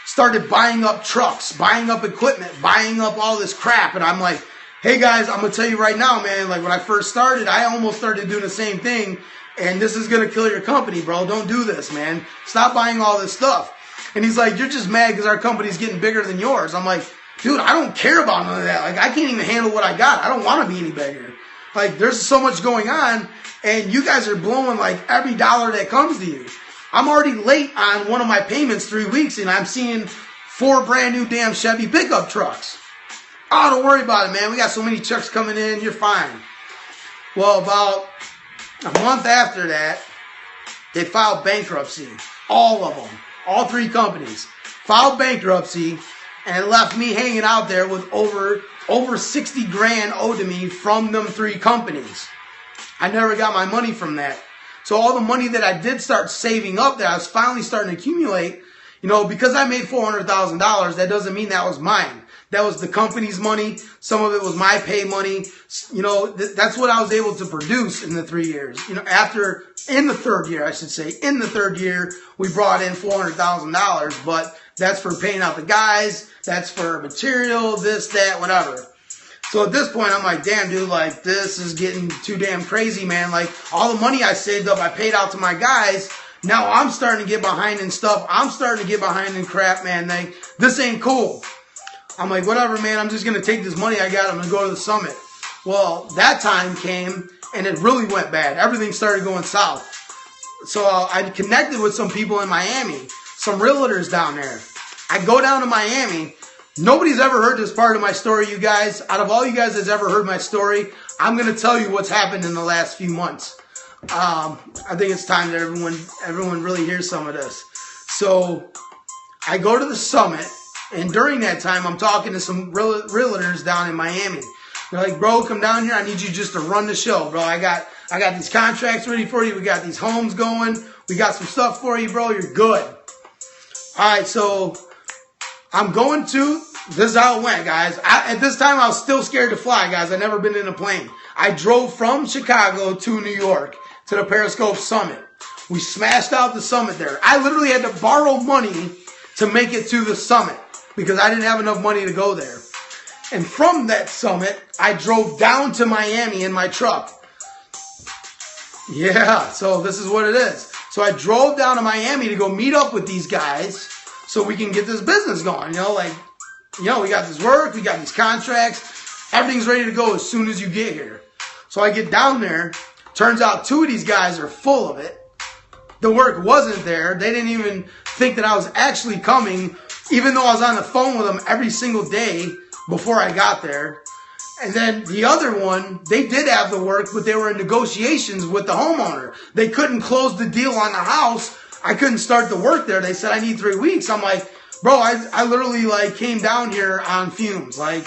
started buying up trucks, buying up equipment, buying up all this crap. And I'm like, hey guys, I'm going to tell you right now, man, like when I first started, I almost started doing the same thing. And this is going to kill your company, bro. Don't do this, man. Stop buying all this stuff. And he's like, you're just mad because our company's getting bigger than yours. I'm like, dude, I don't care about none of that. Like, I can't even handle what I got. I don't want to be any bigger. Like, there's so much going on, and you guys are blowing, like, every dollar that comes to you. I'm already late on one of my payments 3 weeks, and I'm seeing 4 brand new damn Chevy pickup trucks. Oh, don't worry about it, man. We got so many trucks coming in. You're fine. Well, about a month after that, they filed bankruptcy. All of them. All 3 companies filed bankruptcy and left me hanging out there with over 60 grand owed to me from them 3 companies. I never got my money from that. So all the money that I did start saving up that I was finally starting to accumulate, because I made $400,000, that doesn't mean that was mine. That was the company's money. Some of it was my pay money. That's what I was able to produce in the 3 years. In the third year, I should say. In the third year, we brought in $400,000, but that's for paying out the guys. That's for material, this, that, whatever. So at this point, I'm like, damn, dude, like, this is getting too damn crazy, man. Like, all the money I saved up, I paid out to my guys. Now I'm starting to get behind in stuff. I'm starting to get behind in crap, man. Like, this ain't cool. I'm like, whatever, man. I'm just going to take this money I got. I'm going to go to the summit. Well, that time came, and it really went bad. Everything started going south. So I connected with some people in Miami, some realtors down there. I go down to Miami. Nobody's ever heard this part of my story, you guys. Out of all you guys that's ever heard my story, I'm going to tell you what's happened in the last few months. I think it's time that everyone really hears some of this. So I go to the summit. And during that time, I'm talking to some realtors down in Miami. They're like, bro, come down here. I need you just to run the show, bro. I got these contracts ready for you. We got these homes going. We got some stuff for you, bro. You're good. All right, so this is how it went, guys. At this time, I was still scared to fly, guys. I'd never been in a plane. I drove from Chicago to New York to the Periscope Summit. We smashed out the summit there. I literally had to borrow money to make it to the summit, because I didn't have enough money to go there. And from that summit, I drove down to Miami in my truck. Yeah, so this is what it is. So I drove down to Miami to go meet up with these guys so we can get this business going. We got this work, we got these contracts. Everything's ready to go as soon as you get here. So I get down there. Turns out 2 of these guys are full of it. The work wasn't there. They didn't even think that I was actually coming, even though I was on the phone with them every single day before I got there. And then the other one, they did have the work, but they were in negotiations with the homeowner. They couldn't close the deal on the house I couldn't start the work there. They said I need 3 weeks. I'm like, bro, I literally like came down here on fumes. Like,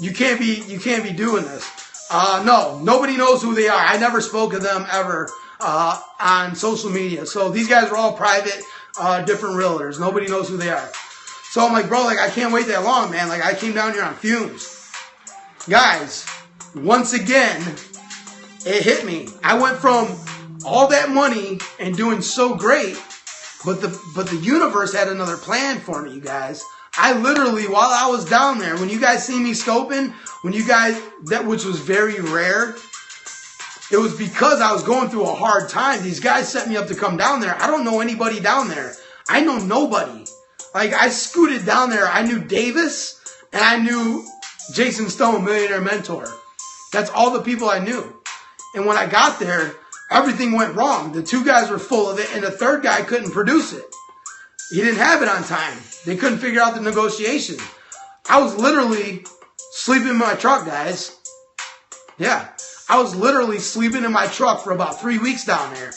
you can't be doing this. No, nobody knows who they are. I never spoke to them ever on social media. So these guys were all private, different realtors. Nobody knows who they are. So I'm like, bro, like I can't wait that long, man. Like I came down here on fumes. Guys, once again, it hit me. I went from all that money and doing so great, but the universe had another plan for me, you guys. I literally, while I was down there, when you guys see me scoping, which was very rare, it was because I was going through a hard time. These guys set me up to come down there. I don't know anybody down there. I know nobody. Like, I scooted down there. I knew Davis, and I knew Jason Stone, Millionaire Mentor. That's all the people I knew. And when I got there, everything went wrong. The 2 guys were full of it, and the 3rd guy couldn't produce it. He didn't have it on time. They couldn't figure out the negotiation. I was literally sleeping in my truck, guys. Yeah. I was literally sleeping in my truck for about 3 weeks down there.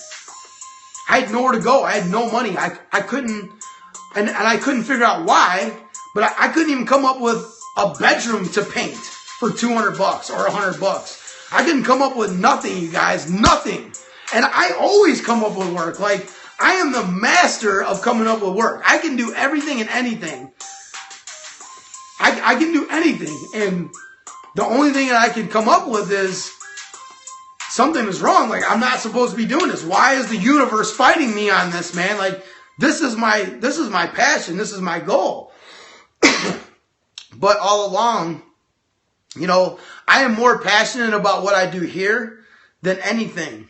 I had nowhere to go. I had no money. I couldn't, and I couldn't figure out why, but I couldn't even come up with a bedroom to paint for $200 or $100. I couldn't come up with nothing, you guys. Nothing. And I always come up with work. Like, I am the master of coming up with work. I can do everything and anything. I can do anything. And the only thing that I can come up with is something is wrong. Like, I'm not supposed to be doing this. Why is the universe fighting me on this, man? Like, this is my passion. This is my goal. But all along, you know, I am more passionate about what I do here than anything.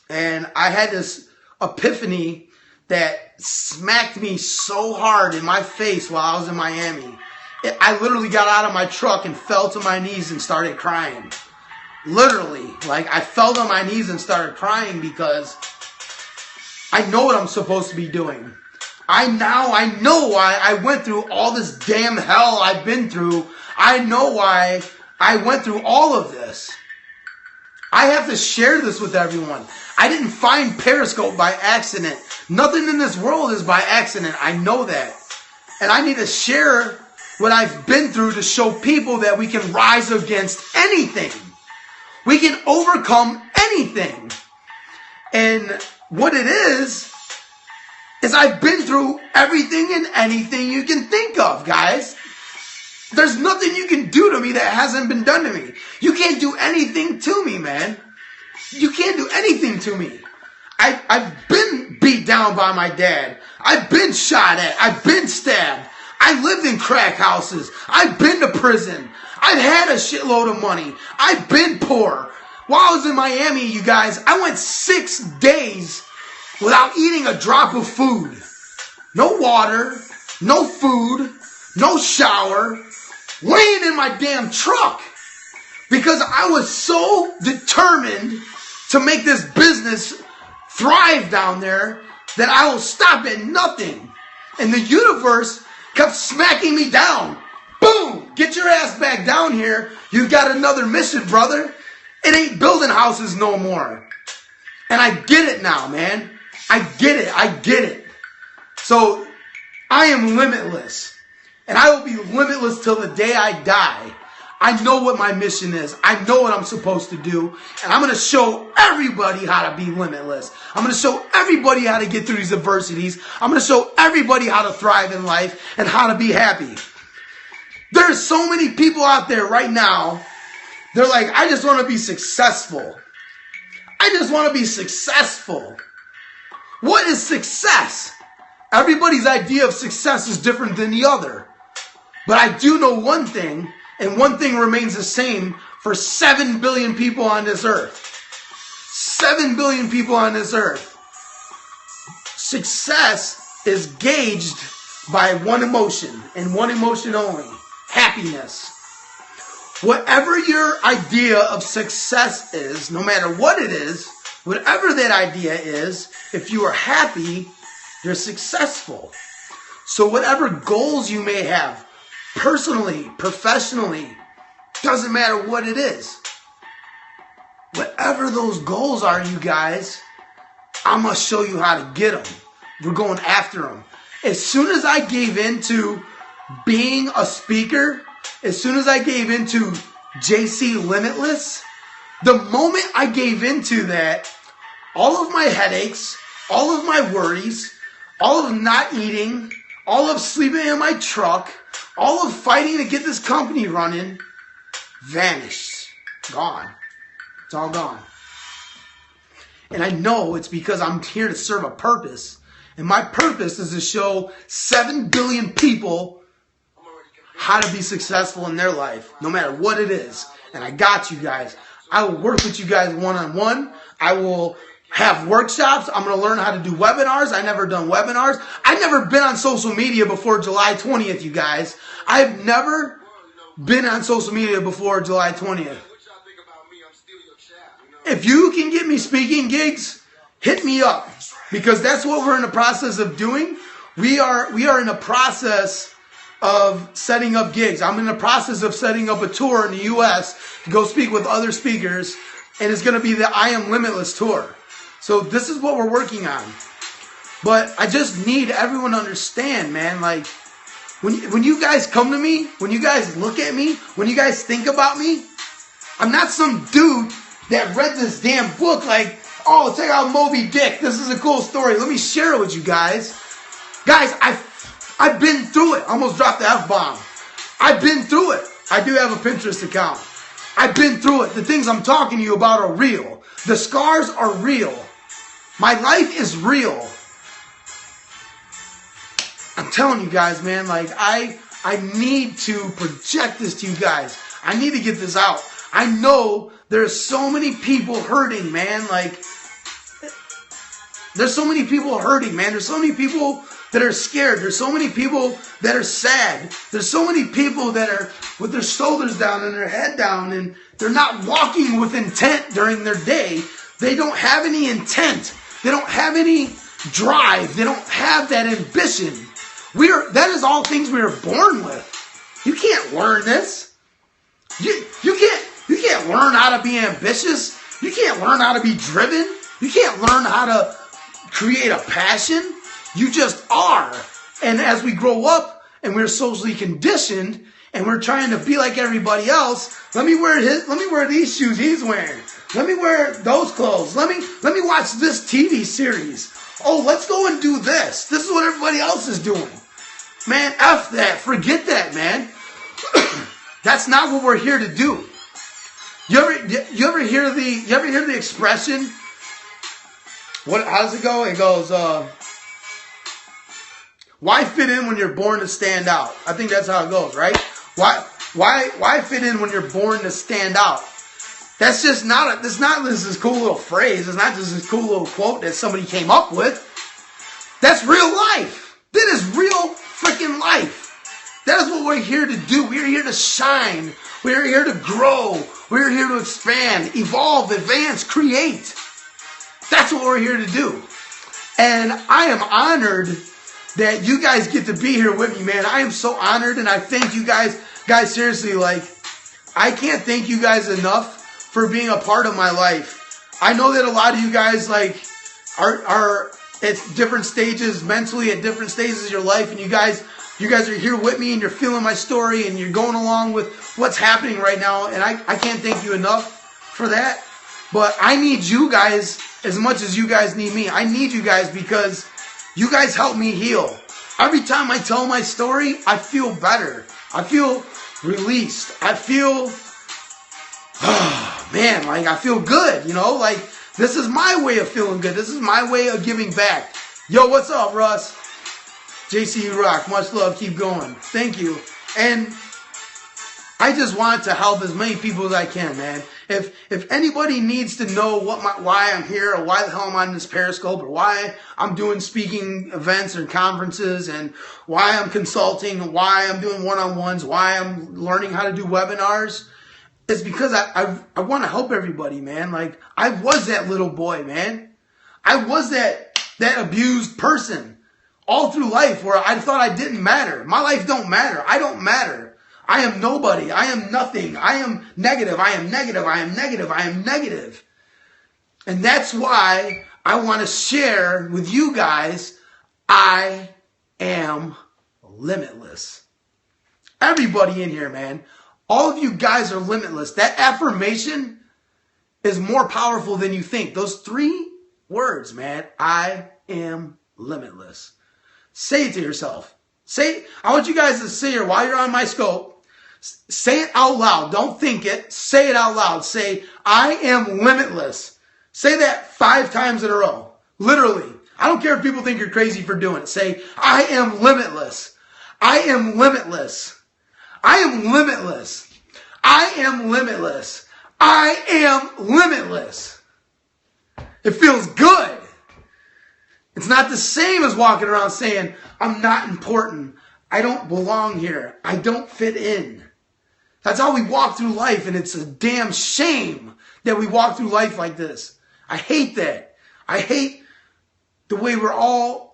And I had this epiphany that smacked me so hard in my face while I was in Miami. I literally got out of my truck and fell to my knees and started crying. Literally. Like, I fell on my knees and started crying because I know what I'm supposed to be doing. I know why I went through all this damn hell I've been through. I know why I went through all of this. I have to share this with everyone. I didn't find Periscope by accident. Nothing in this world is by accident. I know that. And I need to share what I've been through to show people that we can rise against anything. We can overcome anything. And what it is I've been through everything and anything you can think of, guys. There's nothing you can do to me that hasn't been done to me. You can't do anything to me, man. You can't do anything to me. I've been beat down by my dad. I've been shot at. I've been stabbed. I lived in crack houses. I've been to prison. I've had a shitload of money. I've been poor. While I was in Miami, you guys, I went 6 days without eating a drop of food. No water, no food, no shower, laying in my damn truck. Because I was so determined to make this business thrive down there that I will stop at nothing. And the universe kept smacking me down. Boom! Get your ass back down here. You've got another mission, brother. It ain't building houses no more. And I get it now, man. I get it. So, I am limitless. And I will be limitless till the day I die. I know what my mission is. I know what I'm supposed to do. And I'm going to show everybody how to be limitless. I'm going to show everybody how to get through these adversities. I'm going to show everybody how to thrive in life and how to be happy. There's so many people out there right now. They're like, I just want to be successful. I just want to be successful. What is success? Everybody's idea of success is different than the other. But I do know one thing, and one thing remains the same for 7 billion people on this earth. 7 billion people on this earth. Success is gauged by one emotion, and one emotion only: happiness. Whatever your idea of success is, no matter what it is, whatever that idea is, if you are happy, you're successful. So whatever goals you may have, personally, professionally, doesn't matter what it is. Whatever those goals are, you guys, I'm going to show you how to get them. We're going after them. As soon as I gave into being a speaker, as soon as I gave into JC Limitless, the moment I gave into that, all of my headaches, all of my worries, all of not eating, all of sleeping in my truck, all of fighting to get this company running, vanished. Gone. It's all gone. And I know it's because I'm here to serve a purpose. And my purpose is to show 7 billion people how to be successful in their life, no matter what it is. And I got you guys. I will work with you guys one-on-one. I will have workshops. I'm going to learn how to do webinars. I've never done webinars. I've never been on social media before July 20th, you guys. I've never been on social media before July 20th. If you can get me speaking gigs, hit me up, because that's what we're in the process of doing. We are in the process of setting up gigs. I'm in the process of setting up a tour in the U.S. to go speak with other speakers, and it's going to be the I Am Limitless tour. So this is what we're working on. But I just need everyone to understand, man, like, when you guys come to me, when you guys look at me, when you guys think about me, I'm not some dude that read this damn book like, oh, check out Moby Dick. This is a cool story. Let me share it with you guys. Guys, I've been through it. I almost dropped the F-bomb. I've been through it. I do have a Pinterest account. I've been through it. The things I'm talking to you about are real. The scars are real. My life is real. I'm telling you guys, man, like, I need to project this to you guys. I need to get this out. I know there's so many people hurting, man. Like, there's so many people hurting, man. There's so many people that are scared. There's so many people that are sad. There's so many people that are with their shoulders down and their head down, and they're not walking with intent during their day. They don't have any intent. They don't have any drive. They don't have that ambition. That is all things we are born with. You can't learn this. You can't learn how to be ambitious. You can't learn how to be driven. You can't learn how to create a passion. You just are. And as we grow up and we're socially conditioned and we're trying to be like everybody else, let me wear these shoes he's wearing. Let me wear those clothes. Let me watch this TV series. Oh, let's go and do this. This is what everybody else is doing. Man, F that. Forget that, man. That's not what we're here to do. You ever hear the expression? How does it go? It goes, why fit in when you're born to stand out? I think that's how it goes, right? Why fit in when you're born to stand out? That's just not this cool little phrase. It's not just this cool little quote that somebody came up with. That's real life. That is real freaking life. That is what we're here to do. We're here to shine. We're here to grow. We're here to expand, evolve, advance, create. That's what we're here to do. And I am honored that you guys get to be here with me, man. I am so honored, and I thank you guys. Guys, seriously, like, I can't thank you guys enough for being a part of my life. I know that a lot of you guys, like, are at different stages mentally, at different stages of your life, and you guys are here with me, and you're feeling my story, and you're going along with what's happening right now, and I can't thank you enough for that. But I need you guys as much as you guys need me. I need you guys because you guys help me heal. Every time I tell my story, I feel better. I feel released. I feel, man, like, I feel good, you know? Like, this is my way of feeling good. This is my way of giving back. Yo, what's up, Russ? JC, you rock. Much love. Keep going. Thank you. And I just want to help as many people as I can, man. If anybody needs to know why I'm here, or why the hell I'm on this Periscope, or why I'm doing speaking events or conferences, and why I'm consulting, why I'm doing one-on-ones, why I'm learning how to do webinars, it's because I want to help everybody, man. Like, I was that little boy, man. I was that abused person all through life where I thought I didn't matter. My life don't matter. I don't matter. I am nobody. I am nothing. I am negative. I am negative. I am negative. I am negative. And that's why I want to share with you guys, I am limitless. Everybody in here, man. All of you guys are limitless. That affirmation is more powerful than you think. Those 3 words, man. I am limitless. Say it to yourself. I want you guys to say it while you're on my scope. Say it out loud. Don't think it. Say it out loud. Say, I am limitless. Say that 5 times in a row. Literally. I don't care if people think you're crazy for doing it. Say, I am limitless. I am limitless. I am limitless. I am limitless. I am limitless. It feels good. It's not the same as walking around saying, I'm not important. I don't belong here. I don't fit in. That's how we walk through life, and it's a damn shame that we walk through life like this. I hate that. I hate the way we're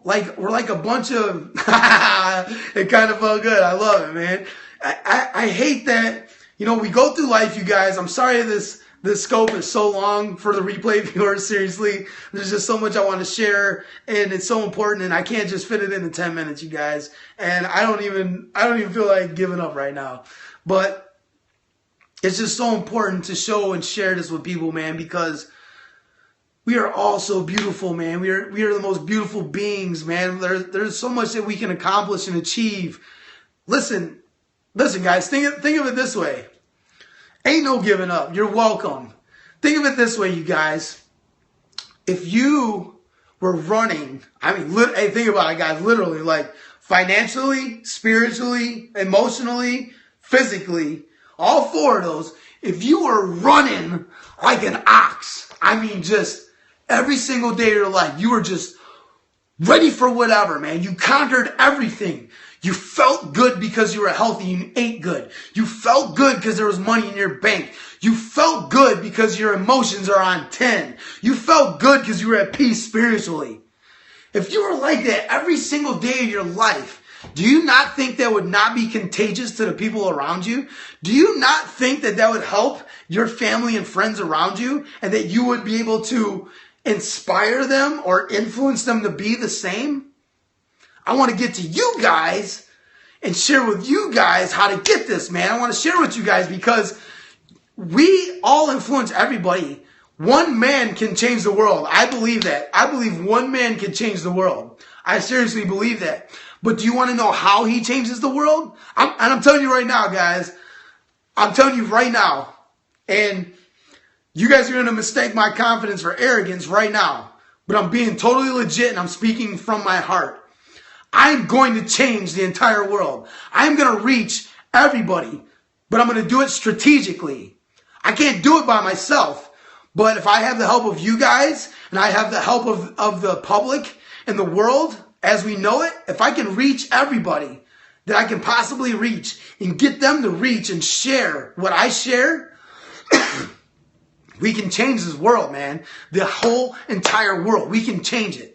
like a bunch of, it kind of felt good. I love it, man. I hate that, we go through life, you guys. I'm sorry this scope is so long for the replay viewers. Seriously, there's just so much I want to share, and it's so important, and I can't just fit it into 10 minutes, you guys. And I don't even feel like giving up right now. But it's just so important to show and share this with people, man, because we are all so beautiful, man. We are the most beautiful beings, man. There's so much that we can accomplish and achieve. Listen, guys, think of it this way. Ain't no giving up. You're welcome. Think of it this way, you guys. If you were running, hey, think about it, guys, literally, like financially, spiritually, emotionally, physically, all 4 of those, if you were running like an ox, just every single day of your life, you were just ready for whatever, man. You conquered everything. You felt good because you were healthy. You ate good. You felt good because there was money in your bank. You felt good because your emotions are on 10. You felt good because you were at peace spiritually. If you were like that every single day of your life, do you not think that would not be contagious to the people around you? Do you not think that would help your family and friends around you, and that you would be able to inspire them or influence them to be the same? I want to get to you guys and share with you guys how to get this, man. I want to share with you guys because we all influence everybody. One man can change the world. I believe that. I believe one man can change the world. I seriously believe that. But do you want to know how he changes the world? I'm telling you right now, guys. I'm telling you right now. And you guys are going to mistake my confidence for arrogance right now. But I'm being totally legit, and I'm speaking from my heart. I'm going to change the entire world. I'm going to reach everybody, but I'm going to do it strategically. I can't do it by myself, but if I have the help of you guys, and I have the help of the public and the world as we know it, if I can reach everybody that I can possibly reach and get them to reach and share what I share, we can change this world, man. The whole entire world. We can change it.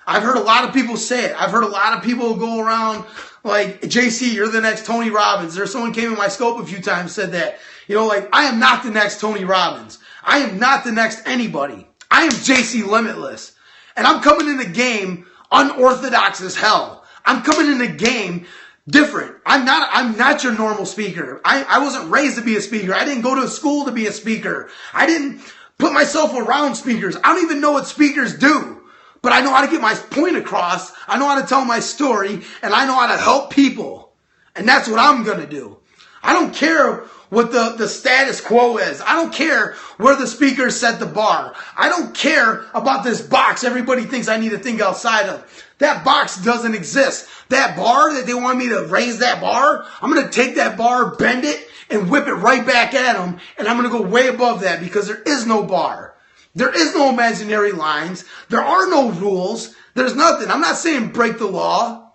I've heard a lot of people say it. I've heard a lot of people go around like, JC, you're the next Tony Robbins. There's someone came in my scope a few times, said that, I am not the next Tony Robbins. I am not the next anybody. I am JC Limitless. And I'm coming in the game unorthodox as hell. I'm coming in the game different. I'm not your normal speaker. I wasn't raised to be a speaker. I didn't go to school to be a speaker. I didn't put myself around speakers. I don't even know what speakers do. But I know how to get my point across. I know how to tell my story. And I know how to help people. And that's what I'm going to do. I don't care what the status quo is. I don't care where the speaker set the bar. I don't care about this box everybody thinks I need to think outside of. That box doesn't exist. That bar that they want me to raise that bar, I'm going to take that bar, bend it, and whip it right back at them. And I'm going to go way above that because there is no bar. There is no imaginary lines. There are no rules. There's nothing. I'm not saying break the law,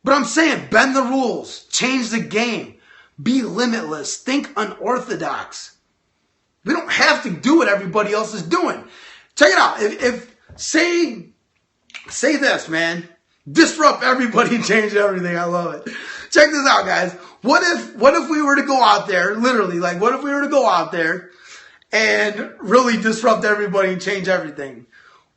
but I'm saying bend the rules. Change the game. Be limitless. Think unorthodox. We don't have to do what everybody else is doing. Check it out. If say this, man. Disrupt everybody and change everything. I love it. Check this out, guys. What if we were to go out there, literally, like what if we were to go out there and really disrupt everybody and change everything?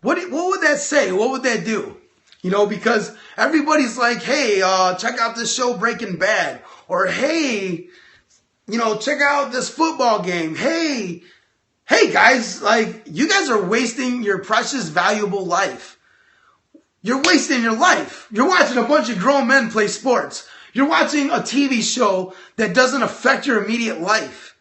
what would that say? What would that do? You know, because everybody's like, hey, check out this show Breaking Bad. Or, hey, you know, check out this football game. Hey guys, like, you guys are wasting your precious, valuable life. You're wasting your life. You're watching a bunch of grown men play sports. You're watching a TV show that doesn't affect your immediate life.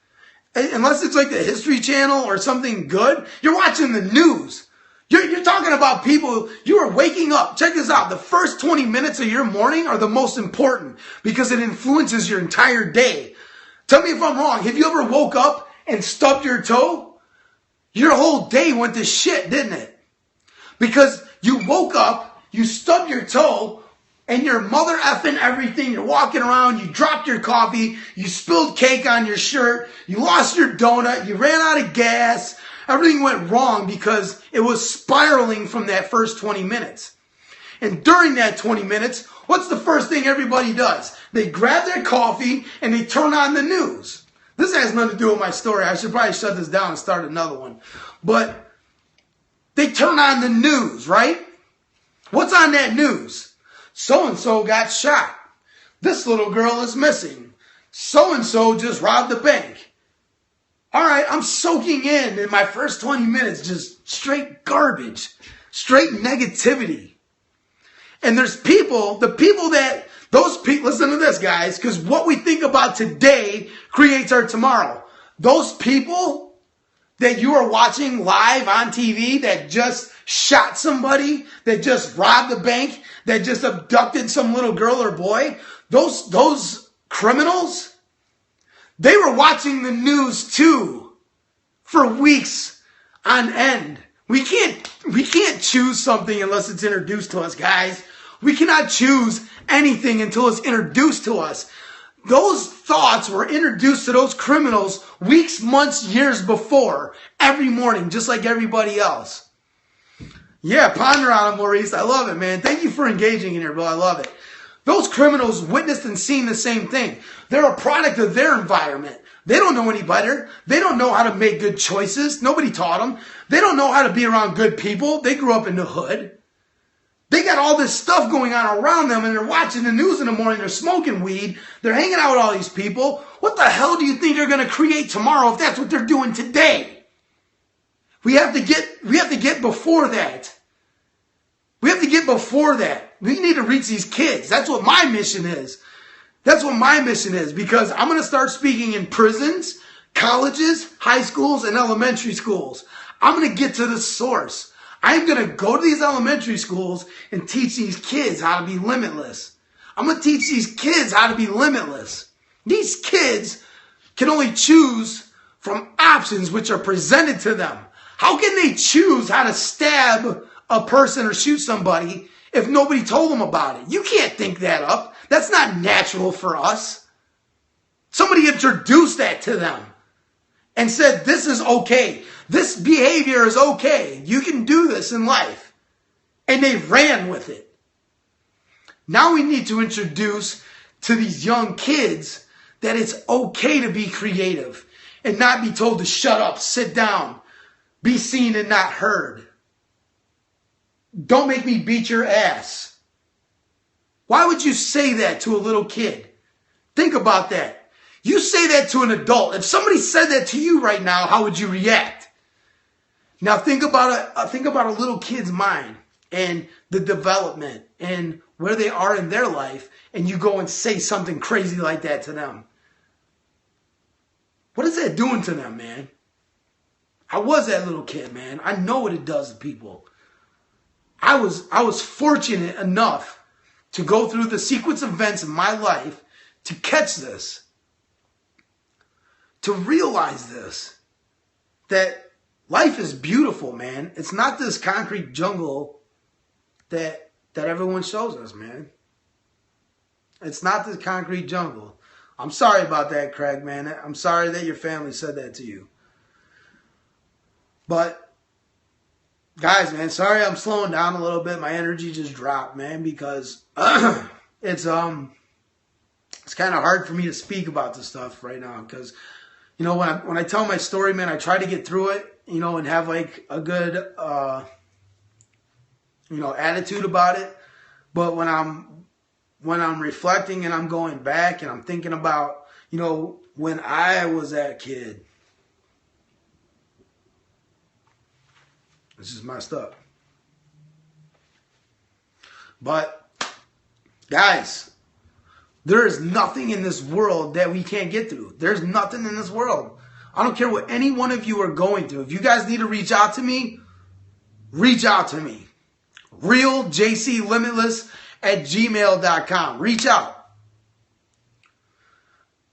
Unless it's like the History Channel or something good, you're watching the news. You're talking about people, you are waking up. Check this out. The first 20 minutes of your morning are the most important because it influences your entire day. Tell me if I'm wrong. Have you ever woke up and stubbed your toe? Your whole day went to shit, didn't it? Because you woke up, you stubbed your toe, and you're mother effing everything. You're walking around, you dropped your coffee, you spilled cake on your shirt, you lost your donut, you ran out of gas. Everything went wrong because it was spiraling from that first 20 minutes. And during that 20 minutes, what's the first thing everybody does? They grab their coffee and they turn on the news. This has nothing to do with my story. I should probably shut this down and start another one. But they turn on the news, right? What's on that news? So-and-so got shot. This little girl is missing. So-and-so just robbed the bank. All right, I'm soaking in my first 20 minutes, just straight garbage, straight negativity. And there's people, listen to this, guys, because what we think about today creates our tomorrow. Those people that you are watching live on TV that just shot somebody, that just robbed a bank, that just abducted some little girl or boy, those criminals, they were watching the news too for weeks on end. We can't choose something unless it's introduced to us, guys. We cannot choose anything until it's introduced to us. Those thoughts were introduced to those criminals weeks, months, years before, every morning, just like everybody else. Yeah, ponder on it, Maurice. I love it, man. Thank you for engaging in here, bro. I love it. Those criminals witnessed and seen the same thing. They're a product of their environment. They don't know any better. They don't know how to make good choices. Nobody taught them. They don't know how to be around good people. They grew up in the hood. They got all this stuff going on around them, and they're watching the news in the morning. They're smoking weed. They're hanging out with all these people. What the hell do you think they're going to create tomorrow if that's what they're doing today? We have to get before that. We have to get before that. We need to reach these kids. That's what my mission is. That's what my mission is, because I'm going to start speaking in prisons, colleges, high schools, and elementary schools. I'm going to get to the source. I'm going to go to these elementary schools and teach these kids how to be limitless. I'm going to teach these kids how to be limitless. These kids can only choose from options which are presented to them. How can they choose how to stab a person or shoot somebody if nobody told them about it? You can't think that up. That's not natural for us. Somebody introduced that to them and said, this is okay. This behavior is okay. You can do this in life. And they ran with it. Now we need to introduce to these young kids that it's okay to be creative and not be told to shut up, sit down, be seen and not heard. Don't make me beat your ass. Why would you say that to a little kid? Think about that. You say that to an adult. If somebody said that to you right now, how would you react? Now think about a little kid's mind and the development and where they are in their life, and you go and say something crazy like that to them. What is that doing to them, man? I was that little kid, man. I know what it does to people. I was fortunate enough to go through the sequence of events in my life to catch this, to realize this, that life is beautiful, man. It's not this concrete jungle that everyone shows us, man. It's not this concrete jungle. I'm sorry about that, Craig, man. I'm sorry that your family said that to you. But guys, man, sorry I'm slowing down a little bit. My energy just dropped, man, because it's kind of hard for me to speak about this stuff right now, because you know, when I tell my story, man, I try to get through it, you know, and have like a good attitude about it. But when I'm reflecting and I'm going back and I'm thinking about, when I was that kid, this is messed up. But guys, there is nothing in this world that we can't get through. There's nothing in this world. I don't care what any one of you are going through. If you guys need to reach out to me, reach out to me. realjclimitless@gmail.com. Reach out.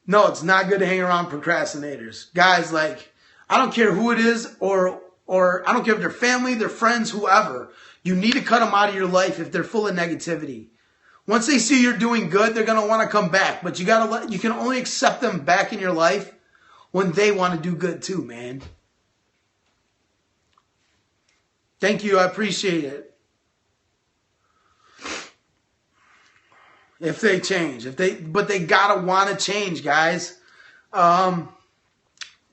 No, it's not good to hang around procrastinators. Guys, like, I don't care who it is, or I don't care if they're family, they're friends, whoever. You need to cut them out of your life if they're full of negativity. Once they see you're doing good, they're going to want to come back. But you can only accept them back in your life when they want to do good too, man. Thank you. I appreciate it. If they change. But they got to want to change, guys. One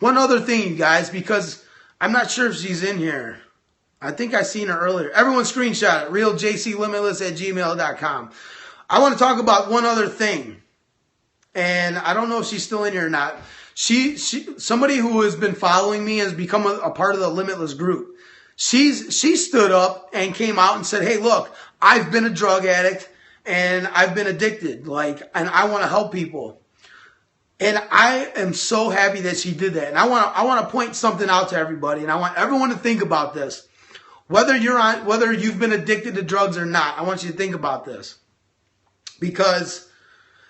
other thing, guys, because I'm not sure if she's in here. I think I seen her earlier. Everyone screenshot it. realjclimitless@gmail.com. I want to talk about one other thing. And I don't know if she's still in here or not. Somebody who has been following me has become a part of the Limitless group. She stood up and came out and said, hey, look, I've been a drug addict and I've been addicted. And I want to help people. And I am so happy that she did that. And I want to point something out to everybody. And I want everyone to think about this. Whether you've been addicted to drugs or not, I want you to think about this. Because,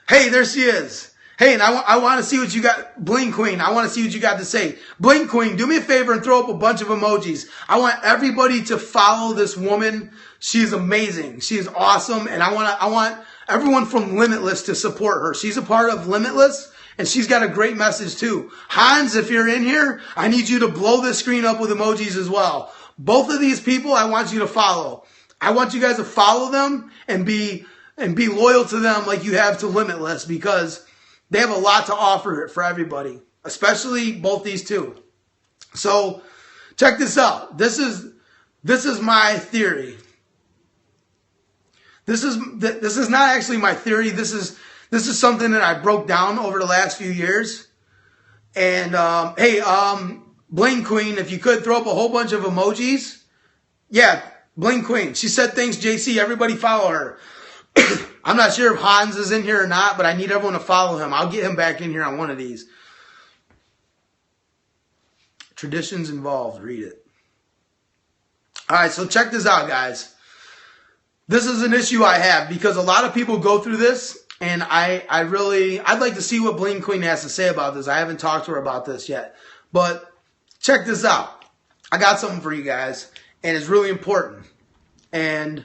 hey, there she is. Hey, and I want to see what you got, Bling Queen. I want to see what you got to say. Bling Queen, do me a favor and throw up a bunch of emojis. I want everybody to follow this woman. She's amazing. She is awesome. And I want everyone from Limitless to support her. She's a part of Limitless. And she's got a great message too. Hans, if you're in here, I need you to blow this screen up with emojis as well. Both of these people, I want you to follow. I want you guys to follow them and be loyal to them like you have to Limitless, because they have a lot to offer for everybody, especially both these two. So check this out. This is my theory. This is not actually my theory. This is something that I broke down over the last few years. And hey, Bling Queen, if you could throw up a whole bunch of emojis. Yeah, Bling Queen. She said thanks, JC. Everybody follow her. I'm not sure if Hans is in here or not, but I need everyone to follow him. I'll get him back in here on one of these. Traditions involved. Read it. All right, so check this out, guys. This is an issue I have because a lot of people go through this, and I'd like to see what Bling Queen has to say about this. I haven't talked to her about this yet. But check this out. I got something for you guys, and it's really important. And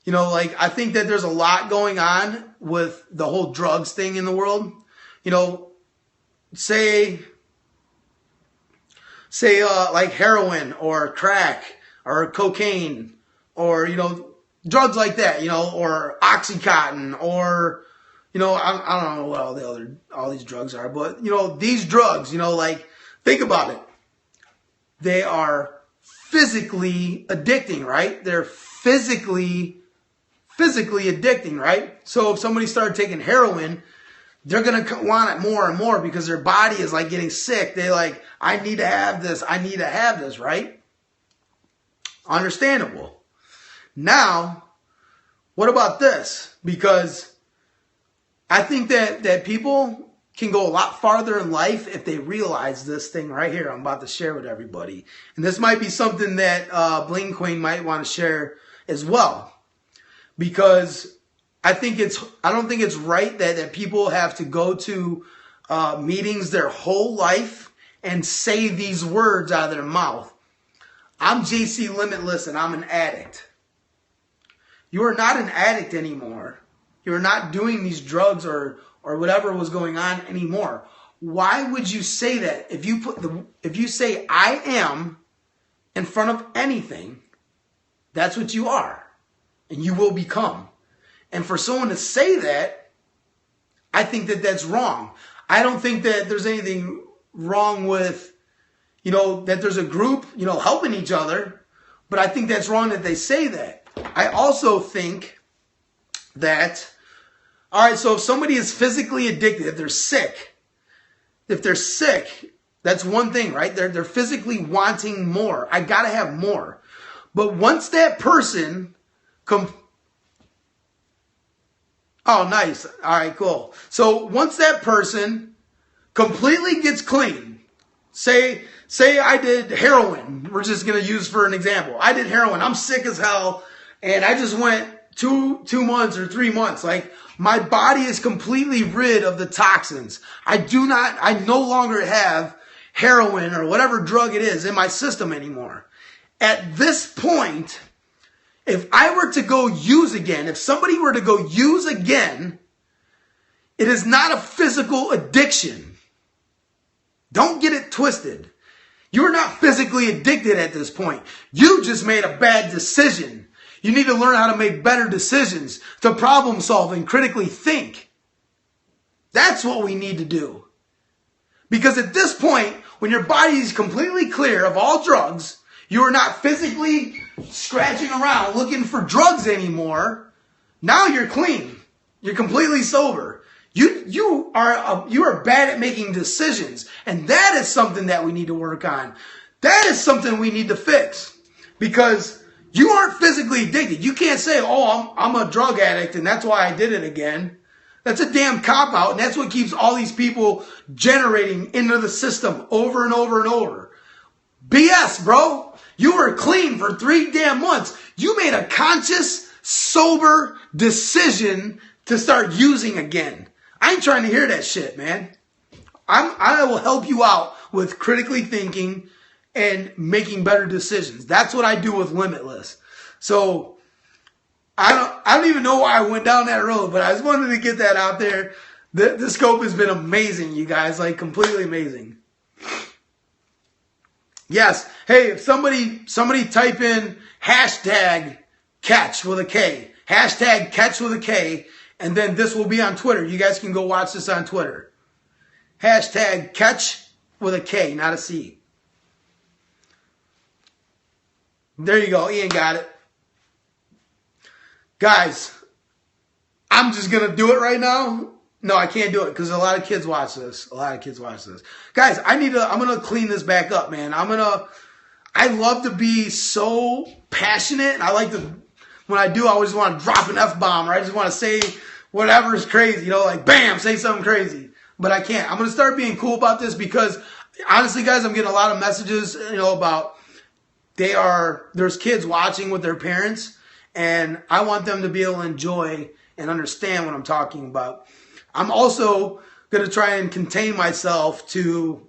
I think that there's a lot going on with the whole drugs thing in the world. Say like heroin or crack or cocaine or, drugs like that, or Oxycontin or, I don't know what all these drugs are, but, these drugs, think about it. They are physically addicting, right? They're physically addicting, right? So if somebody started taking heroin, they're going to want it more and more because their body is like getting sick. They I need to have this. I need to have this, right? Understandable. Now, what about this? Because I think that people can go a lot farther in life if they realize this thing right here I'm about to share with everybody. And this might be something that Bling Queen might want to share as well. Because I don't think it's right that people have to go to meetings their whole life and say these words out of their mouth. I'm JC Limitless and I'm an addict. You are not an addict anymore. You are not doing these drugs or whatever was going on anymore. Why would you say that? If you say I am in front of anything, that's what you are. And you will become. And for someone to say that, I think that that's wrong. I don't think that there's anything wrong with, that there's a group, helping each other. But I think that's wrong that they say that. I also think that, all right, so if somebody is physically addicted, if they're sick, that's one thing, right? They're physically wanting more. I gotta have more. But once that person oh, nice. All right, cool. So once that person completely gets clean, say I did heroin. We're just going to use for an example. I did heroin. I'm sick as hell. And I just went two months or 3 months. Like, my body is completely rid of the toxins. I no longer have heroin or whatever drug it is in my system anymore. At this point, if I were to go use again, if somebody were to go use again, it is not a physical addiction. Don't get it twisted. You're not physically addicted at this point. You just made a bad decision. You need to learn how to make better decisions, to problem solve and critically think. That's what we need to do. Because at this point, when your body is completely clear of all drugs, you are not physically scratching around looking for drugs anymore. Now you're clean. You're completely sober. You are bad at making decisions. And that is something that we need to work on. That is something we need to fix. Because you aren't physically addicted. You can't say, oh, I'm a drug addict and that's why I did it again. That's a damn cop-out, and that's what keeps all these people generating into the system over and over and over. BS, bro. You were clean for 3 damn months. You made a conscious, sober decision to start using again. I ain't trying to hear that shit, man. I will help you out with critically thinking and making better decisions. That's what I do with Limitless. So I don't even know why I went down that road, but I just wanted to get that out there. The scope has been amazing, you guys, like completely amazing. Yes. Hey, if somebody type in hashtag catch with a K, hashtag catch with a K, and then this will be on Twitter. You guys can go watch this on Twitter. Hashtag catch with a K, not a C. There you go. Ian got it. Guys, I'm just going to do it right now. No, I can't do it because a lot of kids watch this. Guys, I'm going to clean this back up, man. I love to be so passionate. I like to, when I do, I always want to drop an F-bomb, or I just want to say whatever is crazy, like bam, say something crazy. But I can't. I'm going to start being cool about this because honestly, guys, I'm getting a lot of messages, about there's kids watching with their parents. And I want them to be able to enjoy and understand what I'm talking about. I'm also going to try and contain myself to,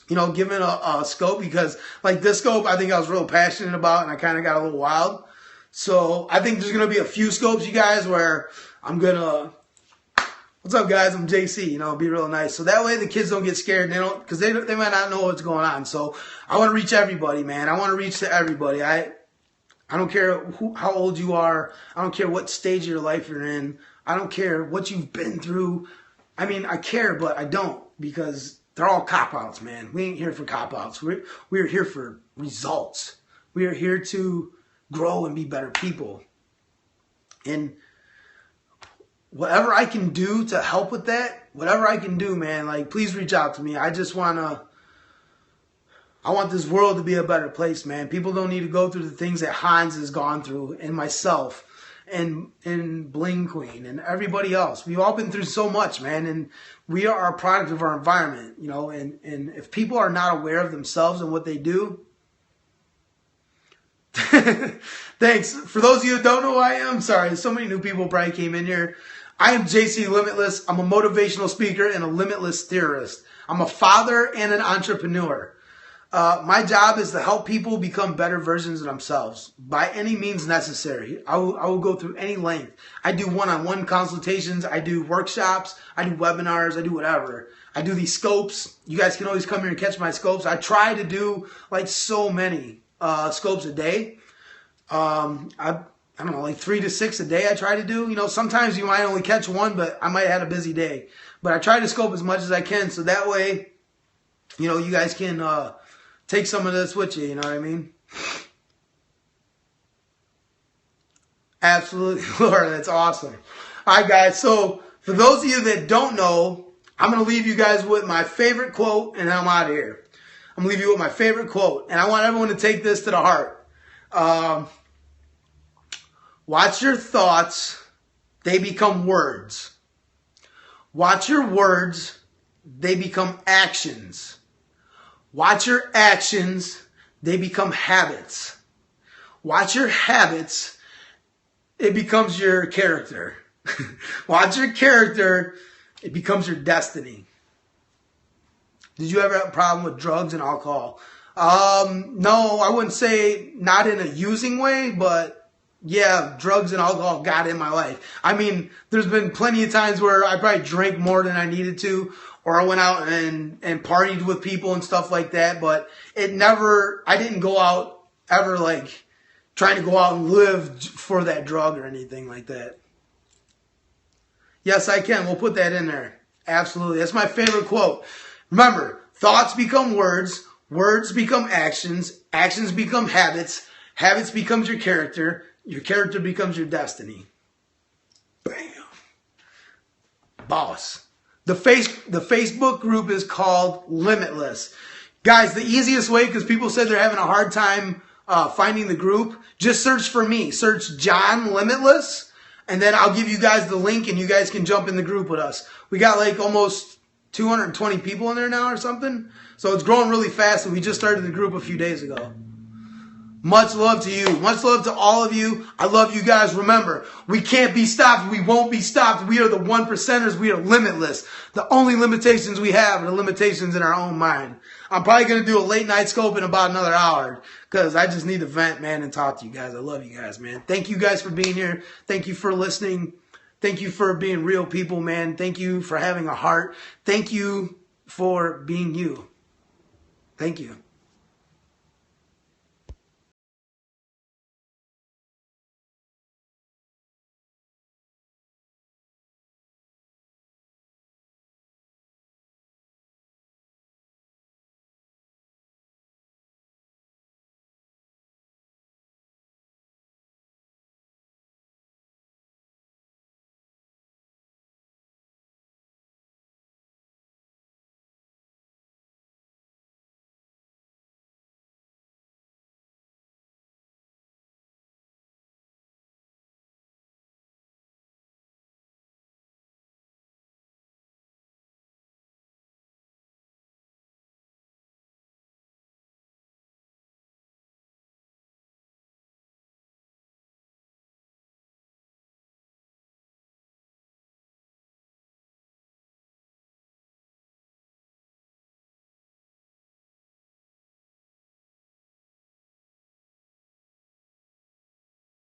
giving a scope because like this scope, I think I was real passionate about and I kind of got a little wild. So I think there's going to be a few scopes, you guys, where I'm going to, what's up guys? I'm JC, be real nice. So that way the kids don't get scared. Because they might not know what's going on. So I want to reach everybody, man. I want to reach to everybody. I don't care how old you are. I don't care what stage of your life you're in. I don't care what you've been through. I mean, I care, but I don't because they're all cop-outs, man. We ain't here for cop-outs. We're here for results. We are here to grow and be better people. And whatever I can do to help with that, whatever I can do, man, like please reach out to me. I want this world to be a better place, man. People don't need to go through the things that Hans has gone through, and myself, and Bling Queen, and everybody else. We've all been through so much, man, and we are a product of our environment, and if people are not aware of themselves and what they do, thanks. For those of you who don't know who I am, sorry, so many new people probably came in here. I am JC Limitless. I'm a motivational speaker and a limitless theorist. I'm a father and an entrepreneur. My job is to help people become better versions of themselves by any means necessary. I will go through any length. I do one-on-one consultations. I do workshops. I do webinars. I do whatever. I do these scopes. You guys can always come here and catch my scopes. I try to do like so many scopes a day. I don't know, like 3 to 6 a day I try to do. Sometimes you might only catch one, but I might have had a busy day. But I try to scope as much as I can so that way, you guys can take some of this with you, you know what I mean? Absolutely, Laura. That's awesome. All right, guys. So for those of you that don't know, I'm going to leave you guys with my favorite quote, and I'm out of here. I'm going to leave you with my favorite quote, and I want everyone to take this to the heart. Watch your thoughts. They become words. Watch your words. They become actions. Watch your actions. They become habits. Watch your habits. It becomes your character. Watch your character. It becomes your destiny. Did you ever have a problem with drugs and alcohol? No, I wouldn't say not in a using way, but yeah, drugs and alcohol got in my life. I mean, there's been plenty of times where I probably drank more than I needed to, or I went out and partied with people and stuff like that, but I didn't go out ever like trying to go out and live for that drug or anything like that. Yes, I can. We'll put that in there. Absolutely. That's my favorite quote. Remember, thoughts become words. Words become actions. Actions become habits. Habits becomes your character. Your character becomes your destiny. Bam. Boss. The Facebook group is called Limitless. Guys, the easiest way, because people said they're having a hard time finding the group, just search for me. Search John Limitless, and then I'll give you guys the link, and you guys can jump in the group with us. We got like almost 220 people in there now or something. So it's growing really fast, and we just started the group a few days ago. Much love to you. Much love to all of you. I love you guys. Remember, we can't be stopped. We won't be stopped. We are the 1%ers. We are limitless. The only limitations we have are the limitations in our own mind. I'm probably going to do a late night scope in about another hour because I just need to vent, man, and talk to you guys. I love you guys, man. Thank you guys for being here. Thank you for listening. Thank you for being real people, man. Thank you for having a heart. Thank you for being you. Thank you.